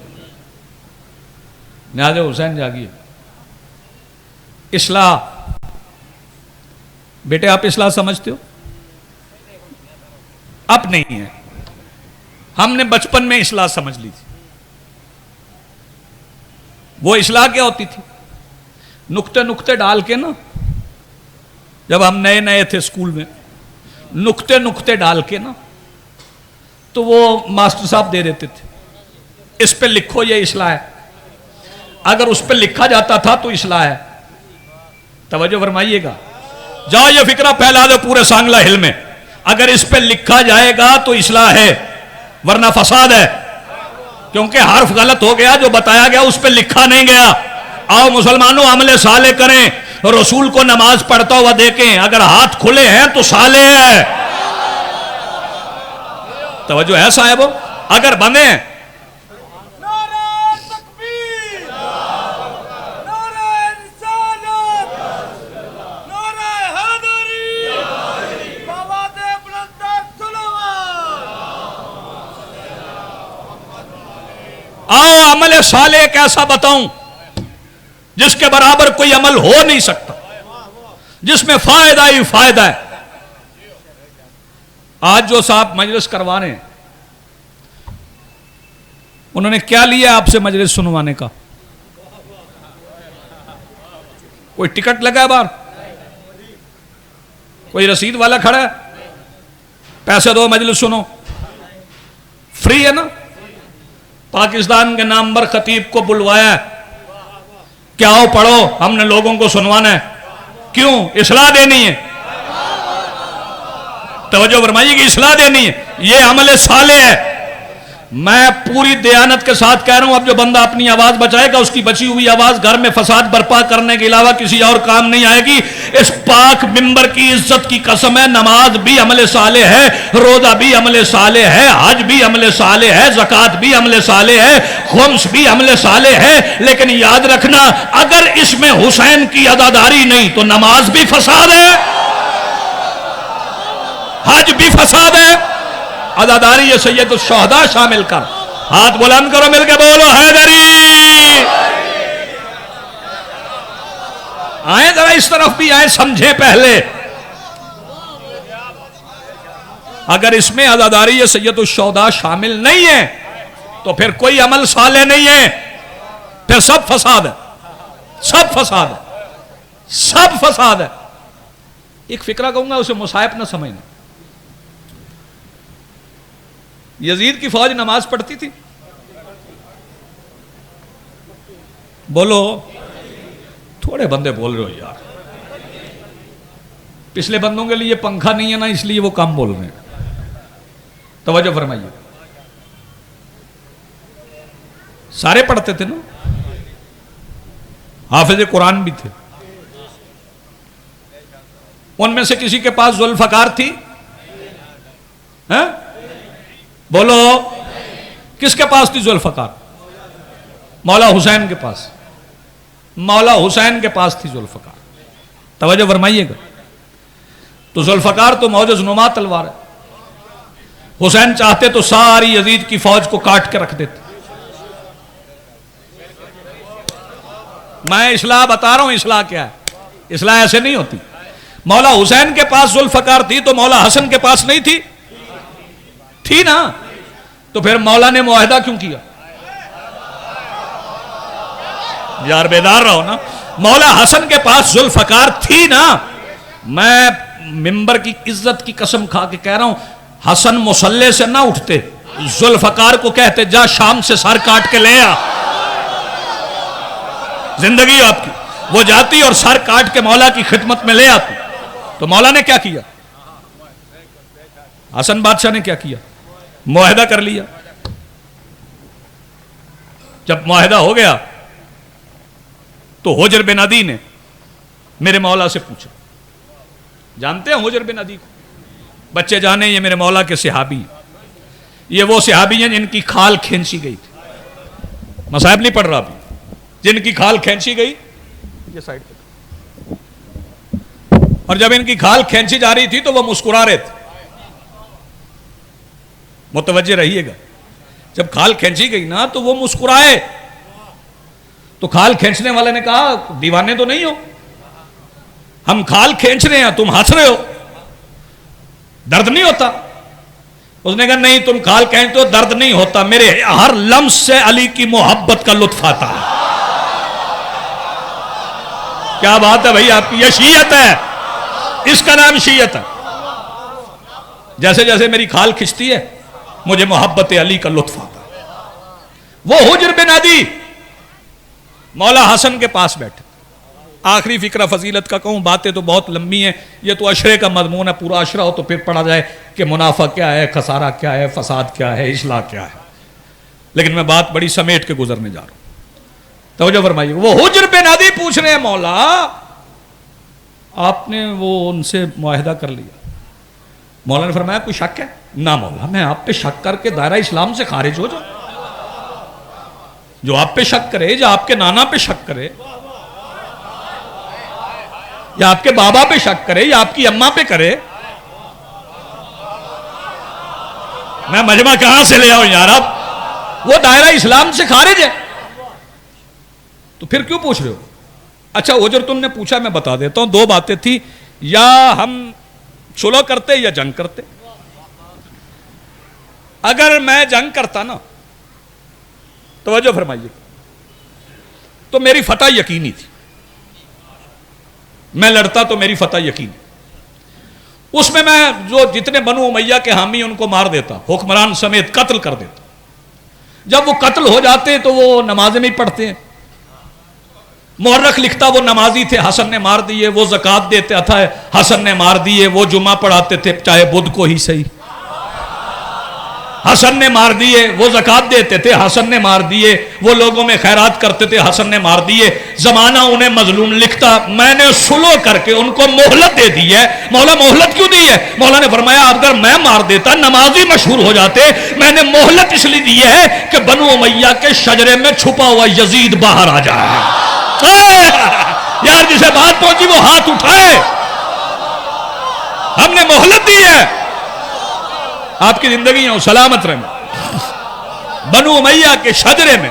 نیاز حسین جاگیے. اصلاح, بیٹے آپ اصلاح سمجھتے ہو؟ اب نہیں ہے. ہم نے بچپن میں اصلاح سمجھ لی تھی. وہ اصلاح کیا ہوتی تھی؟ نقطے نقطے ڈال کے نا, جب ہم نئے نئے تھے اسکول میں, نقطے نقطے ڈال کے نا, تو وہ ماسٹر صاحب دے دیتے تھے, اس پہ لکھو یہ اصلاح ہے. اگر اس پہ لکھا جاتا تھا تو اصلاح ہے. توجہ فرمائیے گا. جاؤ یہ فکرہ پھیلا دو پورے سانگلہ ہل میں, اگر اس پہ لکھا جائے گا تو اصلاح ہے, ورنہ فساد ہے. کیونکہ حرف غلط ہو گیا, جو بتایا گیا اس پہ لکھا نہیں گیا. آؤ مسلمانوں عمل صالح کریں, رسول کو نماز پڑھتا ہوا دیکھیں, اگر ہاتھ کھلے ہیں تو صالح ہے. توجہ ہے صاحبو. اگر بندے آؤ عمل صالح ایک ایسا بتاؤں جس کے برابر کوئی عمل ہو نہیں سکتا, جس میں فائدہ ہی فائدہ ہے. آج جو صاحب مجلس کروا رہے ہیں, انہوں نے کیا لیا آپ سے مجلس سنوانے کا؟ کوئی ٹکٹ لگا ہے باہر؟ کوئی رسید والا کھڑا ہے؟ پیسے دو مجلس سنو, فری ہے نا. پاکستان کے نامور خطیب کو بلوایا ہے کہ آؤ پڑھو, ہم نے لوگوں کو سنوانا ہے. کیوں؟ اصلاح دینی ہے. توجہ فرمائیے کہ اصلاح دینی ہے. یہ عمل صالح ہے. میں پوری دیانت کے ساتھ کہہ رہا ہوں, اب جو بندہ اپنی آواز بچائے گا, اس کی بچی ہوئی آواز گھر میں فساد برپا کرنے کے علاوہ کسی اور کام نہیں آئے گی. اس پاک منبر کی عزت کی قسم ہے, نماز بھی عمل صالح ہے, روزہ بھی عمل صالح ہے, حج بھی عمل صالح ہے, زکوٰۃ بھی عمل صالح ہے, خمس بھی عمل صالح ہے. لیکن یاد رکھنا, اگر اس میں حسین کی عزاداری نہیں تو نماز بھی فساد ہے, حج بھی فساد ہے, عزاداری یہ سید الشہداء شامل کر. ہاتھ بلند کرو, مل کے بولو حیدری. آئیں ذرا اس طرف بھی آئیں, سمجھیں پہلے. اگر اس میں عزاداری یہ سید الشہداء شامل نہیں ہے تو پھر کوئی عمل صالح نہیں ہے, پھر سب فساد ہے, سب فساد ہے, سب فساد ہے. ایک فکرہ کہوں گا, اسے مصائب نہ سمجھنا. یزید کی فوج نماز پڑھتی تھی؟ بولو, تھوڑے بندے بول رہے ہو یار. پچھلے بندوں کے لیے پنکھا نہیں ہے نا, اس لیے وہ کم بول رہے ہیں. توجہ فرمائیے. سارے پڑھتے تھے نا, حافظ قرآن بھی تھے. ان میں سے کسی کے پاس ذوالفقار تھی؟ بولو, کس کے پاس تھی ذوالفقار؟ مولا حسین کے پاس. مولا حسین کے پاس تھی ذوالفقار. توجہ فرمائیے گا. تو ذوالفقار تو معجز نما تلوار ہے. حسین چاہتے تو ساری یزید کی فوج کو کاٹ کے رکھ دیتے. میں اصلاح بتا رہا ہوں, اصلاح کیا ہے. اصلاح ایسے نہیں ہوتی. مولا حسین کے پاس ذوالفقار تھی تو مولا حسن کے پاس نہیں تھی؟ تھی نا. تو پھر مولا نے معاہدہ کیوں کیا؟ یار بیدار رہو نا. مولا حسن کے پاس ذوالفقار تھی نا. میں منبر کی عزت کی قسم کھا کے کہہ رہا ہوں, حسن مصلے سے نہ اٹھتے, ذوالفقار کو کہتے جا شام سے سر کاٹ کے لے آ. زندگی آپ کی. وہ جاتی اور سر کاٹ کے مولا کی خدمت میں لے آتی. تو مولا نے کیا کیا؟ حسن بادشاہ نے کیا کیا؟ معاہدہ کر لیا. جب معاہدہ ہو گیا تو حجر بن عدی نے میرے مولا سے پوچھا, جانتے ہیں حجر بن عدی کو؟ بچے جانے یہ میرے مولا کے صحابی، یہ وہ صحابی ہیں جن کی کھال کھینچی گئی تھی، مصائب نہیں پڑھ رہا ابھی، جن کی کھال کھینچی گئی، یہ سائڈ پہ، اور جب ان کی کھال کھینچی جا رہی تھی تو وہ مسکرا رہے تھے، متوجہ رہیے گا، جب کھال کھینچی گئی نا تو وہ مسکرائے، تو کھال کھینچنے والے نے کہا دیوانے تو نہیں ہو، ہم کھال کھینچ رہے ہیں تم ہنس رہے ہو، درد نہیں ہوتا؟ اس نے کہا نہیں، تم کھال کھینچتے ہو درد نہیں ہوتا، میرے ہر لمس سے علی کی محبت کا لطف آتا ہے۔ کیا بات ہے بھائی آپ کی، یہ شیعت ہے، اس کا نام شیعت ہے۔ جیسے جیسے میری کھال کھنچتی ہے مجھے محبت علی کا لطف آتا ہے۔ وہ حجر بن عدی مولا حسن کے پاس بیٹھے، آخری فکرہ فضیلت کا کہوں، باتیں تو بہت لمبی ہیں، یہ تو عشرے کا مضمون ہے، پورا عشرہ ہو تو پھر پڑھا جائے کہ منافع کیا ہے، خسارہ کیا ہے، فساد کیا ہے، اصلاح کیا ہے، لیکن میں بات بڑی سمیٹ کے گزرنے جا رہا ہوں، توجہ فرمائیے۔ وہ حجر بن عدی پوچھ رہے ہیں مولا آپ نے وہ ان سے معاہدہ کر لیا؟ مولا نے فرمایا کوئی شک ہے؟ نہ مولا، میں آپ پہ شک کر کے دائرہ اسلام سے خارج ہو جاؤں؟ جو آپ پہ شک کرے، یا آپ کے نانا پہ شک کرے، یا آپ کے بابا پہ شک کرے، یا آپ کی اماں پہ کرے، میں مجمع کہاں سے لے آؤں یار؟ اب وہ دائرہ اسلام سے خارج ہے تو پھر کیوں پوچھ رہے ہو؟ اچھا حجر تم نے پوچھا، میں بتا دیتا ہوں، دو باتیں تھی، یا ہم صلح کرتے یا جنگ کرتے۔ اگر میں جنگ کرتا نا، توجہ فرمائیے، تو میری فتح یقینی تھی، میں لڑتا تو میری فتح یقینی، اس میں جو جتنے بنو امیہ کے حامی ان کو مار دیتا، حکمران سمیت قتل کر دیتا۔ جب وہ قتل ہو جاتے تو وہ نمازیں نہیں پڑھتے ہیں، مورخ لکھتا وہ نمازی تھے، حسن نے مار دیے، وہ زکوٰۃ دیتے تھا، حسن نے مار دیے، وہ جمعہ پڑھاتے تھے چاہے بدھ کو ہی صحیح، حسن نے مار دیے، وہ زکوٰۃ دیتے تھے، حسن نے مار دیے، وہ لوگوں میں خیرات کرتے تھے، حسن نے مار دیے۔ زمانہ انہیں مظلوم لکھتا، میں نے صلح کر کے ان کو مہلت دے دی ہے۔ مولا مہلت کیوں دی ہے؟ مولا نے فرمایا اگر میں مار دیتا نمازی مشہور ہو جاتے، میں نے مہلت اس لیے دی ہے کہ بنو امیہ کے شجرے میں چھپا ہوا یزید باہر آ جائے۔ یار جسے بات پہنچی وہ ہاتھ اٹھائے، ہم نے مہلت دی ہے، آپ کی زندگی ہو سلامت رہے، بنو امیہ کے شجرے میں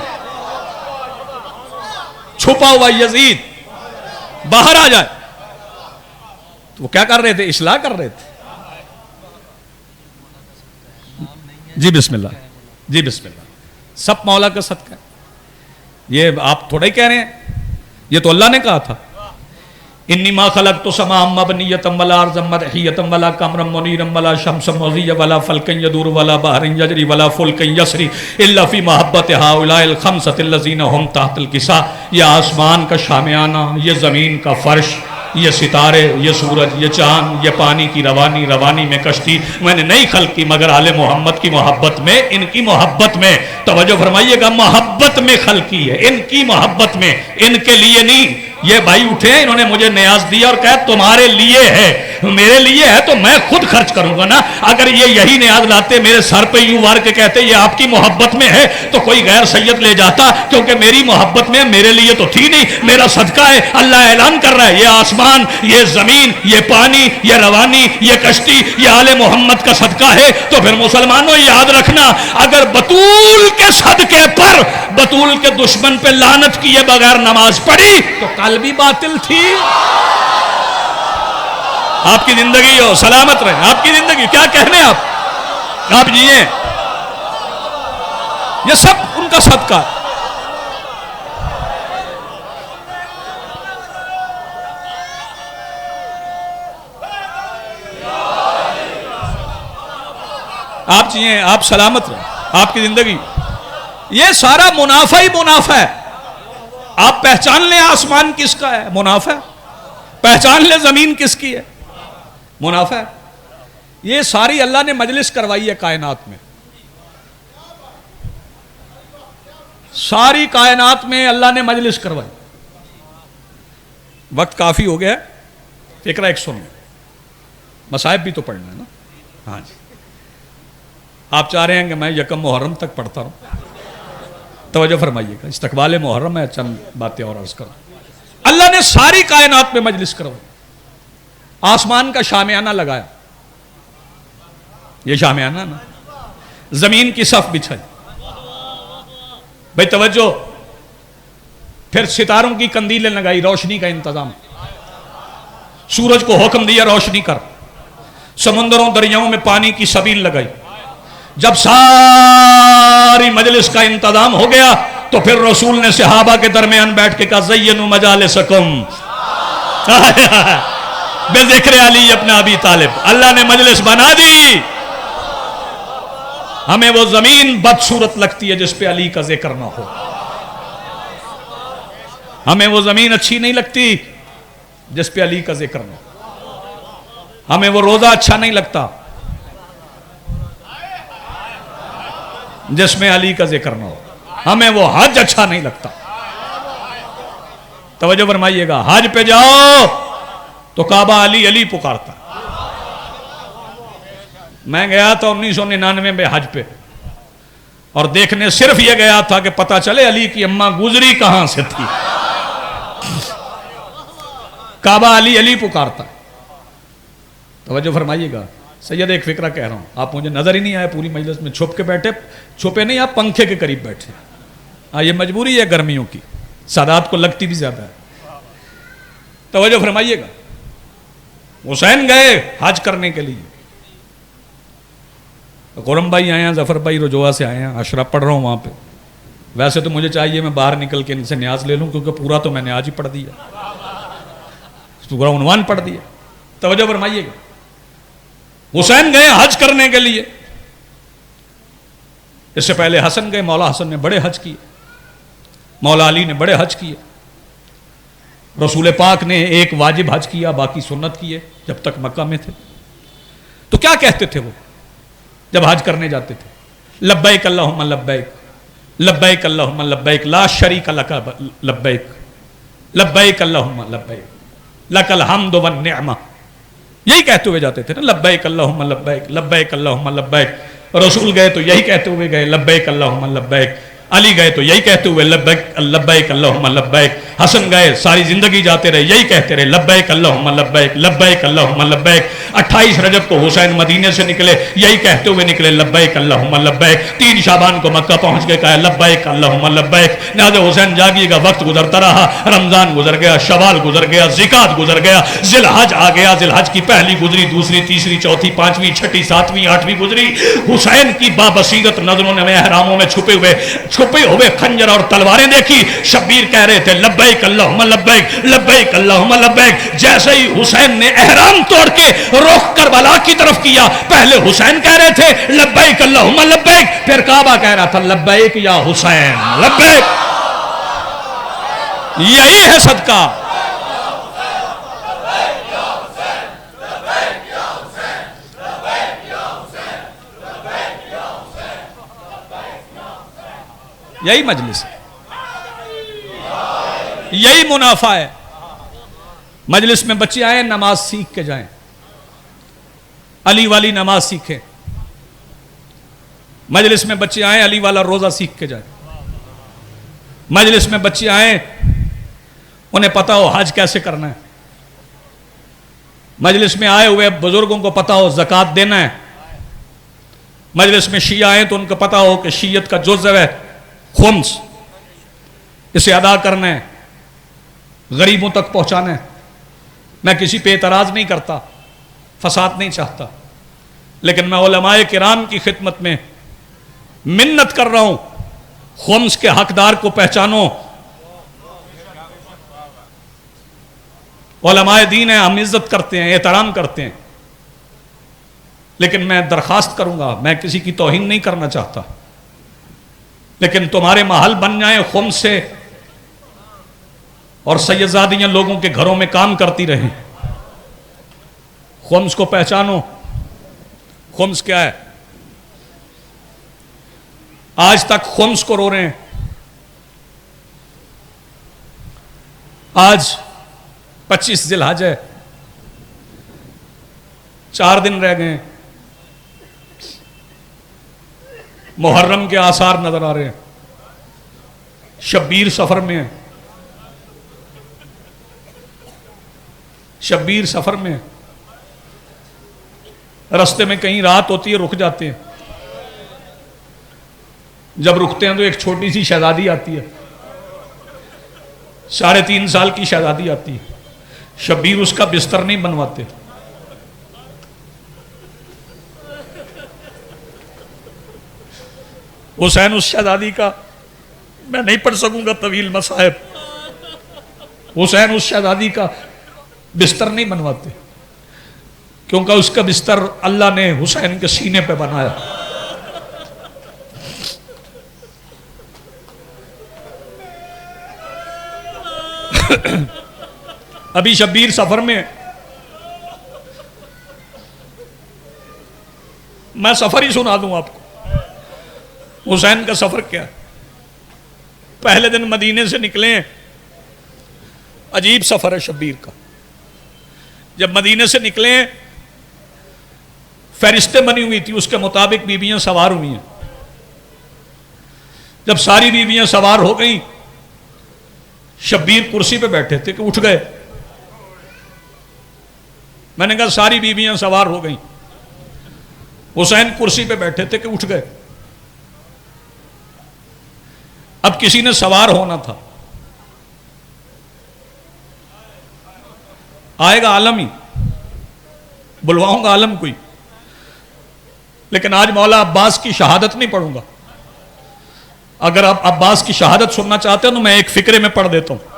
چھپا ہوا یزید باہر آ جائے۔ تو وہ کیا کر رہے تھے؟ اصلاح کر رہے تھے۔ جی بسم اللہ، جی بسم اللہ، سب مولا کا صدقہ ہے، یہ آپ تھوڑا ہی کہہ رہے ہیں، یہ تو اللہ نے کہا تھا، انی ما خلقت سماء مبنیۃ ولا ارضا مدحیۃ ولا قمرا منیرا ولا شمسا مضیٰ ولا فلکا یدور ولا بحرا یجری ولا فلکا یسری الا فی محبۃ ہؤلاء الخمسۃ الذین هم تحت الکساء۔ یہ آسمان کا شامیانہ، یہ زمین کا فرش، یہ ستارے، یہ سورج، یہ چاند، یہ پانی کی روانی، روانی میں کشتی، میں نے نہیں خلق کی مگر آل محمد کی محبت میں، ان کی محبت میں۔ توجہ فرمائیے گا، محبت میں خلق کی ہے، ان کی محبت میں، ان کے لیے نہیں۔ یہ بھائی اٹھے، انہوں نے مجھے نیاز دیا اور کہا تمہارے لیے ہے، میرے لیے ہے تو میں خود خرچ کروں گا نا۔ اگر یہ یہی نیاز لاتے، میرے سر پہ یوں وار کے کہتے یہ آپ کی محبت میں ہے، تو کوئی غیر سید لے جاتا، کیونکہ میری محبت میں میرے لیے تو تھی نہیں، میرا صدقہ ہے۔ اللہ اعلان کر رہا ہے یہ آسمان، یہ زمین، یہ پانی، یہ روانی، یہ کشتی، یہ آل محمد کا صدقہ ہے۔ تو پھر مسلمانوں یاد رکھنا، اگر بطول کے صدقے پر بطول کے دشمن پہ لعنت کیے بغیر نماز پڑھی تو کل بھی باطل تھی۔ آپ کی زندگی ہو سلامت رہے، آپ کی زندگی کیا کہنے، آپ جیئیں، یہ سب ان کا صدقہ ہے۔ آپ جیئیں، آپ سلامت رہیں، آپ کی زندگی، یہ سارا منافع ہی منافع ہے۔ آپ پہچان لیں آسمان کس کا ہے، منافع، پہچان لیں زمین کس کی ہے، منافع ہے۔ یہ ساری اللہ نے مجلس کروائی ہے کائنات میں، ساری کائنات میں اللہ نے مجلس کروائی۔ وقت کافی ہو گیا، فکرہ ایک سن، مصائب بھی تو پڑھنا ہے نا. ہاں جی آپ چاہ رہے ہیں کہ میں یکم محرم تک پڑھتا رہوں. توجہ فرمائیے گا, استقبال محرم ہے, چند باتیں اور عرض کروں. اللہ نے ساری کائنات میں مجلس کروائی, آسمان کا شامیانہ لگایا, یہ شامیانہ نا, زمین کی صف بچھائی. بھائی توجہ, پھر ستاروں کی کندیلیں لگائی, روشنی کا انتظام. سورج کو حکم دیا روشنی کر, سمندروں دریاؤں میں پانی کی سبیل لگائی. جب ساری مجلس کا انتظام ہو گیا تو پھر رسول نے صحابہ کے درمیان بیٹھ کے کہا زینوا مجالسکم بذکر علی ابن ابی طالب. اللہ نے مجلس بنا دی. ہمیں وہ زمین بدصورت لگتی ہے جس پہ علی کا ذکر نہ ہو. ہمیں وہ زمین اچھی نہیں لگتی جس پہ علی کا ذکر نہ ہو. ہمیں وہ روزہ اچھا نہیں لگتا جس میں علی کا ذکر نہ ہو. ہمیں وہ حج اچھا نہیں لگتا. توجہ فرمائیے گا, حج پہ جاؤ تو کعبہ علی علی پکارتا. میں گیا تھا 1999 میں حج پہ, اور دیکھنے صرف یہ گیا تھا کہ پتہ چلے علی کی اماں گزری کہاں سے تھی. کعبہ علی علی پکارتا. توجہ فرمائیے گا. سید ایک فکرہ کہہ رہا ہوں, آپ مجھے نظر ہی نہیں آئے پوری مجلس میں, چھپ کے بیٹھے, چھپے نہیں آپ پنکھے کے قریب بیٹھے. یہ مجبوری ہے گرمیوں کی, سادات کو لگتی بھی زیادہ ہے. توجہ فرمائیے گا. حسین گئے حج کرنے کے لیے, قرم بھائی آئے ہیں, ظفر بھائی رجوع سے آئے ہیں, عشرہ پڑھ رہا ہوں وہاں پہ. ویسے تو مجھے چاہیے میں باہر نکل کے ان سے نیاز لے لوں, کیونکہ پورا تو میں نے آج ہی پڑھ دیا, پورا عنوان پڑھ دیا. توجہ فرمائیے گا. حسین گئے حج کرنے کے لیے. اس سے پہلے حسن گئے, مولا حسن نے بڑے حج کیے, مولا علی نے بڑے حج کیے. رسول پاک نے ایک واجب حج کیا, باقی سنت کیے جب تک مکہ میں تھے. تو کیا کہتے تھے وہ جب حج کرنے جاتے تھے؟ لبیک اللہم لبیک, لبیک اللہم لبیک, لا شریک لک لبیک, لبیک اللہم لبیک, لک الحمد والنعمہ. یہی کہتے ہوئے جاتے تھے نا, لبیک اللہم لبیک, لبیک اللہم لبیک. رسول گئے تو یہی کہتے ہوئے گئے, لبیک اللہم لبیک. علی گئے تو یہی کہتے ہوئے لبیک لبیک اللہم لبیک. حسن گئے ساری زندگی جاتے رہے, یہی کہتے رہے لبیک اللہم لبیک, لبیک اللہم لبیک. 28 رجب کو حسین مدینے سے نکلے, یہی کہتے ہوئے نکلے لبیک اللہم لبیک. 3 شعبان کو مکہ پہنچ کے کہا لبیک اللہم لبیک. لہذا حسین جاگیے گا, وقت گزرتا رہا, رمضان گزر گیا, شوال گزر گیا, ذکات گزر گیا, ذی الحج آ گیا, ذی الحج کی پہلی گزری, دوسری, تیسری, چوتھی, پانچویں, چھٹی, ساتویں, آٹھویں گزری. حسین کی بابصیرت نظروں نے احراموں میں چھپے ہوئے خنجر اور تلواریں دیکھی. شبیر کہہ رہے تھے لبیک اللہم لبیک, لبیک اللہم لبیک. جیسے ہی حسین نے احرام توڑ کے رخ کربلا کی طرف کیا, پہلے حسین کہہ رہے تھے لبیک اللہم لبیک, پھر کعبہ کہہ رہا تھا لبیک یا حسین لبیک. یہی ہے صدقہ. یہی مجلس ہے, یہی منافع ہے. مجلس میں بچے آئیں نماز سیکھ کے جائیں, علی والی نماز سیکھیں. مجلس میں بچے آئیں علی والا روزہ سیکھ کے جائیں. مجلس میں بچے آئیں انہیں پتا ہو حج کیسے کرنا ہے. مجلس میں آئے ہوئے بزرگوں کو پتا ہو زکوٰۃ دینا ہے. مجلس میں شیعہ آئیں تو ان کو پتا ہو کہ شیعت کا جزو ہے خمس, اسے ادا کرنا ہے, غریبوں تک پہنچانا ہے. میں کسی پہ اعتراض نہیں کرتا, فساد نہیں چاہتا, لیکن میں علماء کرام کی خدمت میں منت کر رہا ہوں, خمس کے حقدار کو پہچانو. علماء دین ہیں, ہم عزت کرتے ہیں, احترام کرتے ہیں, لیکن میں درخواست کروں گا, میں کسی کی توہین نہیں کرنا چاہتا, لیکن تمہارے محل بن جائیں خمس سے اور سیدزادیاں لوگوں کے گھروں میں کام کرتی رہیں. خمس کو پہچانو. خمس کیا ہے؟ آج تک خمس کو رو رہے ہیں. آج 25 ذی الحج ہے, 4 دن رہ گئے ہیں، محرم کے آثار نظر آ رہے ہیں، شبیر سفر میں ہے، شبیر سفر میں ہے، رستے میں کہیں رات ہوتی ہے، رک جاتے ہیں، جب رکتے ہیں تو ایک چھوٹی سی شہزادی آتی ہے، 3.5 سال کی شہزادی آتی ہے، شبیر اس کا بستر نہیں بنواتے، حسین اس شہزادی کا، میں نہیں پڑھ سکوں گا طویل مصائب، حسین اس شہزادی کا بستر نہیں بنواتے، کیونکہ اس کا بستر اللہ نے حسین کے سینے پہ بنایا۔ ابھی شبیر سفر میں، میں سفر ہی سنا دوں آپ کو، حسین کا سفر کیا؟ پہلے دن مدینے سے نکلے ہیں، عجیب سفر ہے شبیر کا، جب مدینے سے نکلے ہیں فہرستیں بنی ہوئی تھی، اس کے مطابق بیویاں سوار ہوئی ہیں، جب ساری بیویاں سوار ہو گئیں، شبیر کرسی پہ بیٹھے تھے کہ اٹھ گئے، میں نے کہا ساری بیویاں سوار ہو گئیں، حسین کرسی پہ بیٹھے تھے کہ اٹھ گئے، اب کسی نے سوار ہونا تھا، آئے گا عالم ہی، بلواؤں گا عالم کوئی، لیکن آج مولا عباس کی شہادت نہیں پڑھوں گا، اگر آپ عباس کی شہادت سننا چاہتے ہیں تو میں ایک فقرے میں پڑھ دیتا ہوں۔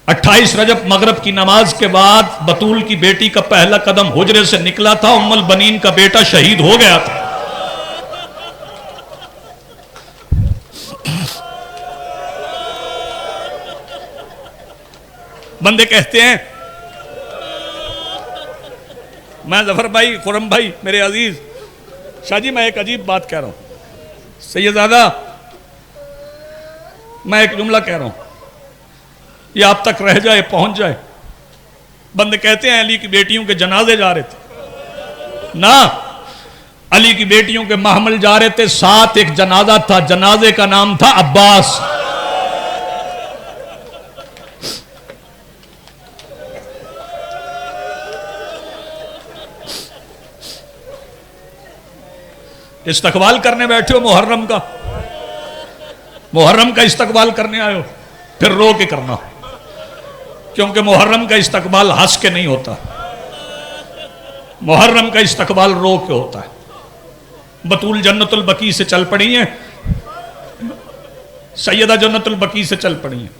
28 رجب مغرب کی نماز کے بعد بطول کی بیٹی کا پہلا قدم حجرے سے نکلا تھا، ام البنین کا بیٹا شہید ہو گیا تھا، بندے کہتے ہیں، میں ظفر بھائی، خرم بھائی، میرے عزیز شاہ جی، میں ایک عجیب بات کہہ رہا ہوں، سیدزادہ میں ایک جملہ کہہ رہا ہوں، یہ آپ تک رہ جائے، پہنچ جائے، بندے کہتے ہیں علی کی بیٹیوں کے جنازے جا رہے تھے، نہ، علی کی بیٹیوں کے محمل جا رہے تھے، ساتھ ایک جنازہ تھا، جنازے کا نام تھا عباس، استقبال کرنے بیٹھے ہو محرم کا، محرم کا استقبال کرنے آئے ہو، پھر رو کے کرنا، کیونکہ محرم کا استقبال ہنس کے نہیں ہوتا، محرم کا استقبال رو کے ہوتا ہے۔ بطول جنت البقیع سے چل پڑی ہیں، سیدہ جنت البقیع سے چل پڑی ہیں،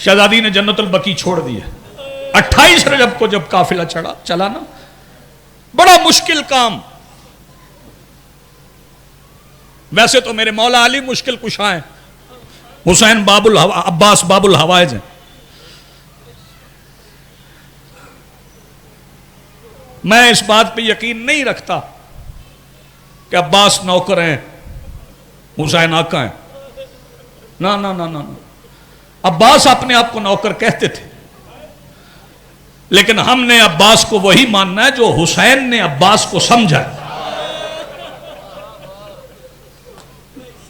شہزادی نے جنت البقیع چھوڑ دی ہے۔ 28 رجب کو جب قافلہ چلا نا، بڑا مشکل کام، ویسے تو میرے مولا علی مشکل کشا ہیں، حسین عباس باب الحوائج ہیں، میں اس بات پہ یقین نہیں رکھتا کہ عباس نوکر ہیں، حسین آقا ہیں، نہ نہ نہ نہ، عباس اپنے آپ کو نوکر کہتے تھے، لیکن ہم نے عباس کو وہی ماننا ہے جو حسین نے عباس کو سمجھا،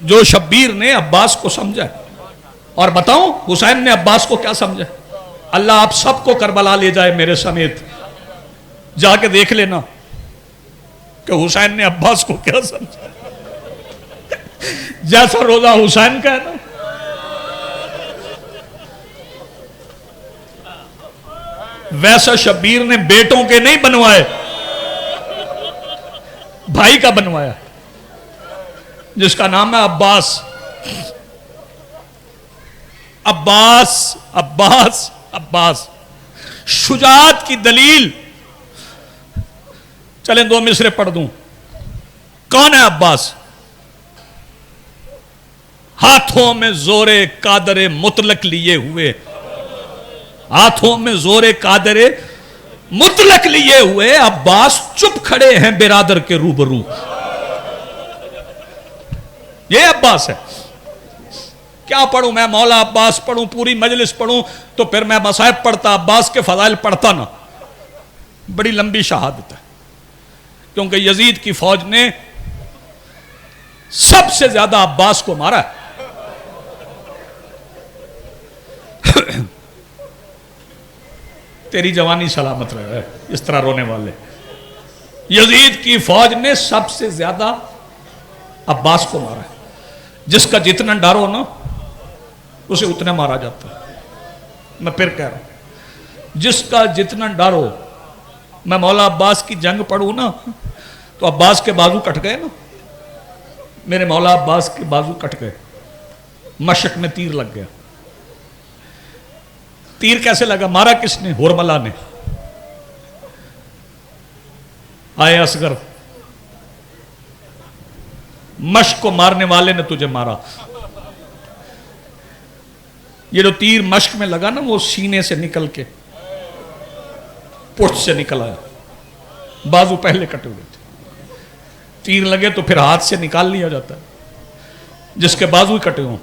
جو شبیر نے عباس کو سمجھا۔ اور بتاؤں حسین نے عباس کو کیا سمجھا؟ اللہ آپ سب کو کربلا لے جائے میرے سمیت، جا کے دیکھ لینا کہ حسین نے عباس کو کیا سمجھا، جیسا روزہ حسین کا ہے نا، ویسا شبیر نے بیٹوں کے نہیں بنوائے، بھائی کا بنوایا، جس کا نام ہے عباس۔ عباس عباس عباس، شجاعت کی دلیل، چلیں 2 مصرے پڑھ دوں۔ کون ہے عباس؟ ہاتھوں میں زور قادر مطلق لیے ہوئے، ہاتھوں میں زور قادر مطلق لیے ہوئے عباس چپ کھڑے ہیں برادر کے روبرو، یہ عباس ہے۔ کیا پڑھوں میں؟ مولا عباس پڑھوں، پوری مجلس پڑھوں تو پھر میں مصائب پڑھتا، عباس کے فضائل پڑھتا نا۔ بڑی لمبی شہادت ہے، کیونکہ یزید کی فوج نے سب سے زیادہ عباس کو مارا ہے۔ تیری جوانی سلامت رہے اس طرح رونے والے۔ یزید کی فوج نے سب سے زیادہ عباس کو مارا ہے۔ جس کا جتنا ڈر ہو نا اسے اتنا مارا جاتا ہے۔ میں پھر کہہ رہا ہوں، جس کا جتنا ڈر ہو، میں مولا عباس کی جنگ پڑھوں نا تو عباس کے بازو کٹ گئے نا، میرے مولا عباس کے بازو کٹ گئے، مشق میں تیر لگ گیا۔ تیر کیسے لگا؟ مارا کس نے؟ ہورملا نے۔ آئے اصغر، مشق کو مارنے والے نے تجھے مارا۔ یہ جو تیر مشق میں لگا نا وہ سینے سے نکل کے پشت سے نکل آیا، بازو پہلے کٹے ہوئے تھے۔ تیر لگے تو پھر ہاتھ سے نکال لیا جاتا ہے، جس کے بازو کٹے ہوں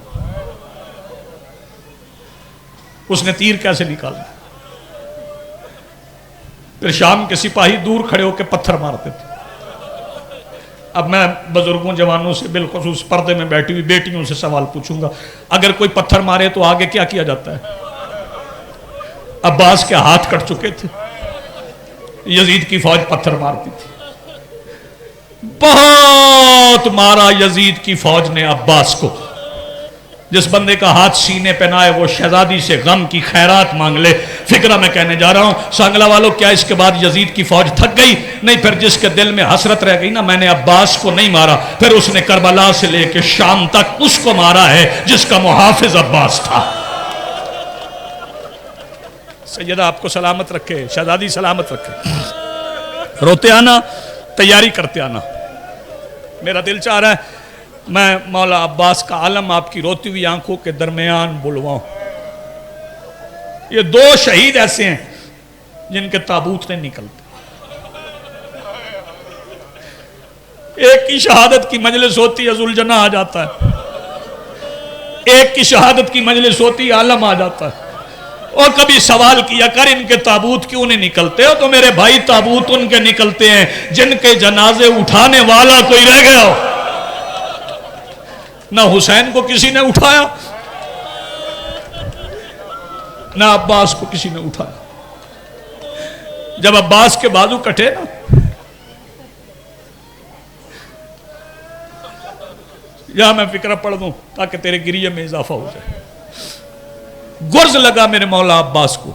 اس نے تیر کیسے نکالا؟ پھر شام کے سپاہی دور کھڑے ہو کے پتھر مارتے تھے۔ اب میں بزرگوں جوانوں سے بالخصوص پردے میں بیٹھی ہوئی بیٹیوں سے سوال پوچھوں گا، اگر کوئی پتھر مارے تو آگے کیا کیا جاتا ہے؟ عباس کے ہاتھ کٹ چکے تھے، یزید کی فوج پتھر مارتی تھی۔ بہت مارا یزید کی فوج نے عباس کو۔ جس بندے کا ہاتھ سینے پہ نہ آئے وہ شہزادی سے غم کی خیرات مانگ لے۔ فکرہ میں کہنے جا رہا ہوں سانگلہ والوں، کیا اس کے بعد یزید کی فوج تھک گئی؟ نہیں، پھر جس کے دل میں حسرت رہ گئی نا، میں نے عباس کو نہیں مارا، پھر اس نے کربلا سے لے کے شام تک اس کو مارا ہے جس کا محافظ عباس تھا۔ سیدہ آپ کو سلامت رکھے، شہزادی سلامت رکھے۔ روتے آنا، تیاری کرتے آنا۔ میرا دل چاہ رہا ہے میں مولا عباس کا عالم آپ کی روتی ہوئی آنکھوں کے درمیان بلواؤں۔ یہ دو شہید ایسے ہیں جن کے تابوت نہیں نکلتے۔ ایک کی شہادت کی مجلس ہوتی ہے ذوالجناح آ جاتا ہے، ایک کی شہادت کی مجلس ہوتی ہے عالم آ جاتا ہے۔ اور کبھی سوال کیا کر ان کے تابوت کیوں نہیں نکلتے ہو؟ تو میرے بھائی تابوت ان کے نکلتے ہیں جن کے جنازے اٹھانے والا کوئی رہ گیا ہو۔ نہ حسین کو کسی نے اٹھایا، نہ عباس کو کسی نے اٹھایا۔ جب عباس کے بازو کٹے نا، یہاں میں فکرہ پڑھ دوں تاکہ تیرے گریے میں اضافہ ہو جائے۔ گرز لگا میرے مولا عباس کو۔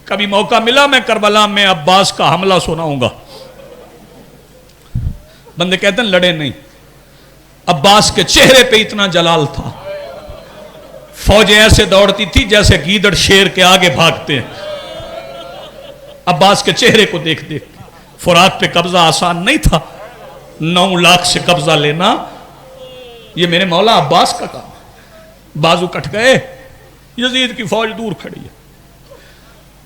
کبھی موقع ملا میں کربلا میں عباس کا حملہ سناؤں گا۔ بندے کہتے ہیں لڑے نہیں، عباس کے چہرے پہ اتنا جلال تھا، فوجیں ایسے دوڑتی تھی جیسے گیدڑ شیر کے آگے بھاگتے ہیں۔ عباس کے چہرے کو دیکھ دیکھ فرات پہ قبضہ آسان نہیں تھا، 9 لاکھ سے قبضہ لینا یہ میرے مولا عباس کا کام ہے۔ بازو کٹ گئے، یزید کی فوج دور کھڑی ہے۔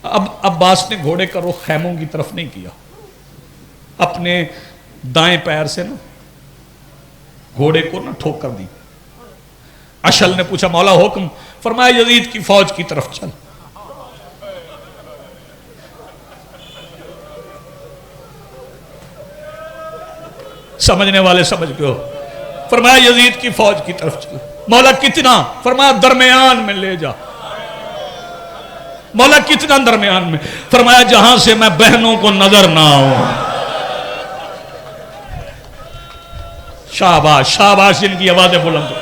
اب عباس نے گھوڑے کا رخ خیموں کی طرف نہیں کیا، اپنے دائیں پیر سے نا گھوڑے کو نا ٹھوکر دی۔ اشل نے پوچھا مولا حکم؟ فرمایا یزید کی فوج کی طرف چل۔ سمجھنے والے سمجھ گئے ہو۔ فرمایا یزید کی فوج کی طرف چل۔ مولا کتنا؟ فرمایا درمیان میں لے جا۔ مولا کتنا درمیان میں؟ فرمایا جہاں سے میں بہنوں کو نظر نہ آؤں۔ شاباش شاباش، جن کی آوازیں بلند ہو،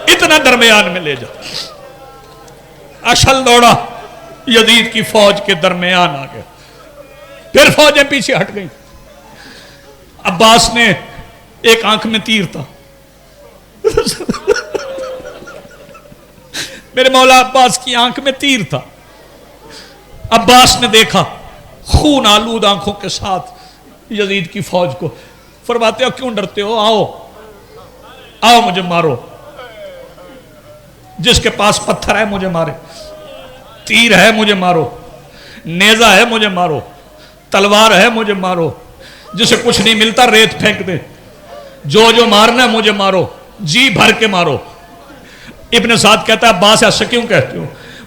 اتنا درمیان میں لے جا۔ اشل دوڑا، یزید کی فوج کے درمیان آ گیا۔ پھر فوجیں پیچھے ہٹ گئیں۔ عباس نے ایک آنکھ میں تیر تھا، میرے مولا عباس کی آنکھ میں تیر تھا۔ عباس نے دیکھا خون آلود آنکھوں کے ساتھ یزید کی فوج کو۔ فرماتے ہو کیوں ڈرتے ہو؟ آؤ آؤ مجھے مارو، جس کے پاس پتھر ہے مجھے مارے، تیر ہے مجھے مارو، نیزہ ہے مجھے مارو، تلوار ہے مجھے مارو، جسے کچھ نہیں ملتا ریت پھینک دے، جو مارنا ہے مجھے مارو، جی بھر کے مارو۔ ابن سعد کہتا ہے عباس ایسا کیوں کہتے ہو؟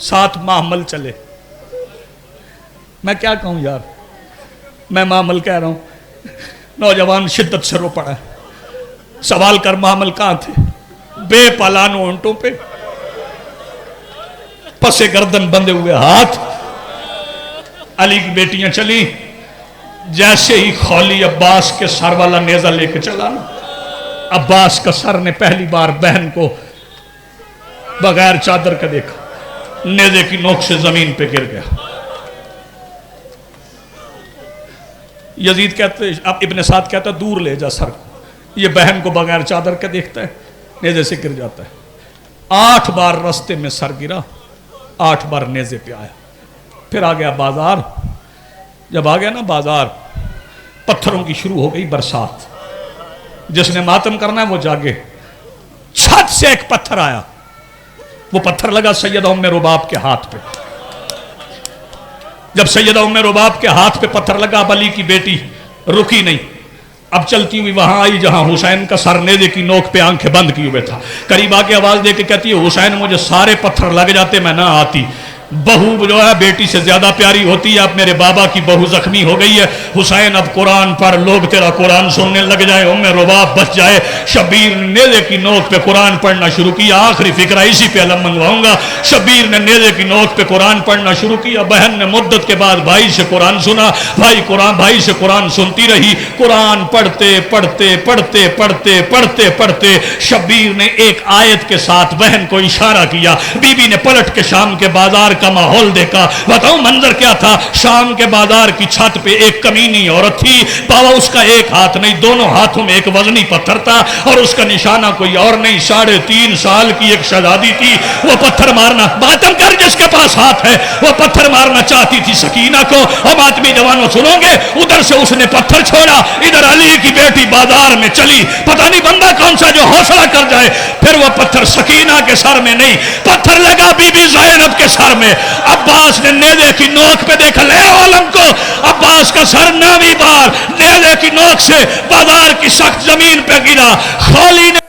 ساتھ معمل چلے. میں کیا کہوں یار, میں معمل کہہ رہا ہوں. نوجوان شدت سے رو پڑا ہے. سوال کر معمل کہاں تھے؟ بے پالان اونٹوں پہ, پسے گردن بندے ہوئے ہاتھ. علی کی بیٹیاں چلی, جیسے ہی خولی عباس کے سر والا نیزہ لے کے چلا نا, عباس کا سر نے پہلی بار بہن کو بغیر چادر کا دیکھا, نیزے کی نوک سے زمین پہ گر گیا. یزید کہتے, اب ابن سعد کہتا ہے دور لے جا سر کو. یہ بہن کو بغیر چادر کا دیکھتا ہے, نیزے سے گر جاتا ہے. 8 بار رستے میں سر گرا, 8 بار نیزے پہ آیا. پھر آ گیا بازار. جب آ گیا نا بازار, پتھروں کی شروع ہو گئی برسات. جس نے ماتم کرنا ہے وہ جاگے. چھت سے ایک پتھر آیا, وہ پتھر لگا سیدہ ام رباب کے ہاتھ پہ. جب سیدہ ام رباب کے ہاتھ پہ پتھر لگا, اب علی کی بیٹی رکی نہیں, اب چلتی ہوئی وہاں آئی جہاں حسین کا سر نیزے کی نوک پہ آنکھیں بند کیے ہوئے تھا. قریب آ کے آواز دے کے کہتی ہے حسین مجھے سارے پتھر لگ جاتے میں نہ آتی. بہو جو ہے بیٹی سے زیادہ پیاری ہوتی ہے. اب میرے بابا کی بہو زخمی ہو گئی ہے, حسین اب قرآن پڑھ, لوگ تیرا قرآن سننے لگ جائے, ام رباب بچ جائے. شبیر نے نیزے کی نوک پہ قرآن پڑھنا شروع کیا. آخری فکرہ اسی پہ علم منگواؤں گا. شبیر نے نیزے کی نوک پہ قرآن پڑھنا شروع کیا. بہن نے مدت کے بعد بھائی سے قرآن سنا. بھائی سے قرآن سنتی رہی. قرآن پڑھتے پڑھتے پڑھتے پڑھتے پڑھتے پڑھتے شبیر نے ایک آیت کے ساتھ بہن کو اشارہ کیا. بی بی نے پلٹ کے شام کے بازار کا ماحول دیکھا. بتاؤ منظر کیا تھا؟ شام کے بازار کی چھت پہ ایک کمینی عورت تھی. بابا اس کا ایک ہاتھ نہیں, دونوں ہاتھوں میں ایک وزنی پتھر تھا, اور اس کا نشانہ کوئی اور نہیں, 3.5 سال کی ایک شہزادی تھی. وہ پتھر مارنا, ماتم کر جس کے پاس ہاتھ ہے, وہ پتھر مارنا چاہتی تھی سکینہ کو. اور ماتمی جوانوں سنو گے, ادھر سے اس نے پتھر چھوڑا, ادھر علی کی بیٹی بازار میں چلی. پتہ نہیں بندہ کون سا جو حوصلہ کر جائے. پھر وہ پتھر سکینہ کے سر میں نہیں, پتھر لگا بی بی زینب کے سر میں. عباس نے نیزے کی نوک پہ دیکھا, لے عالم کو, عباس کا سر 9ویں بار نیزے کی نوک سے بازار کی سخت زمین پہ گرا. خولی نے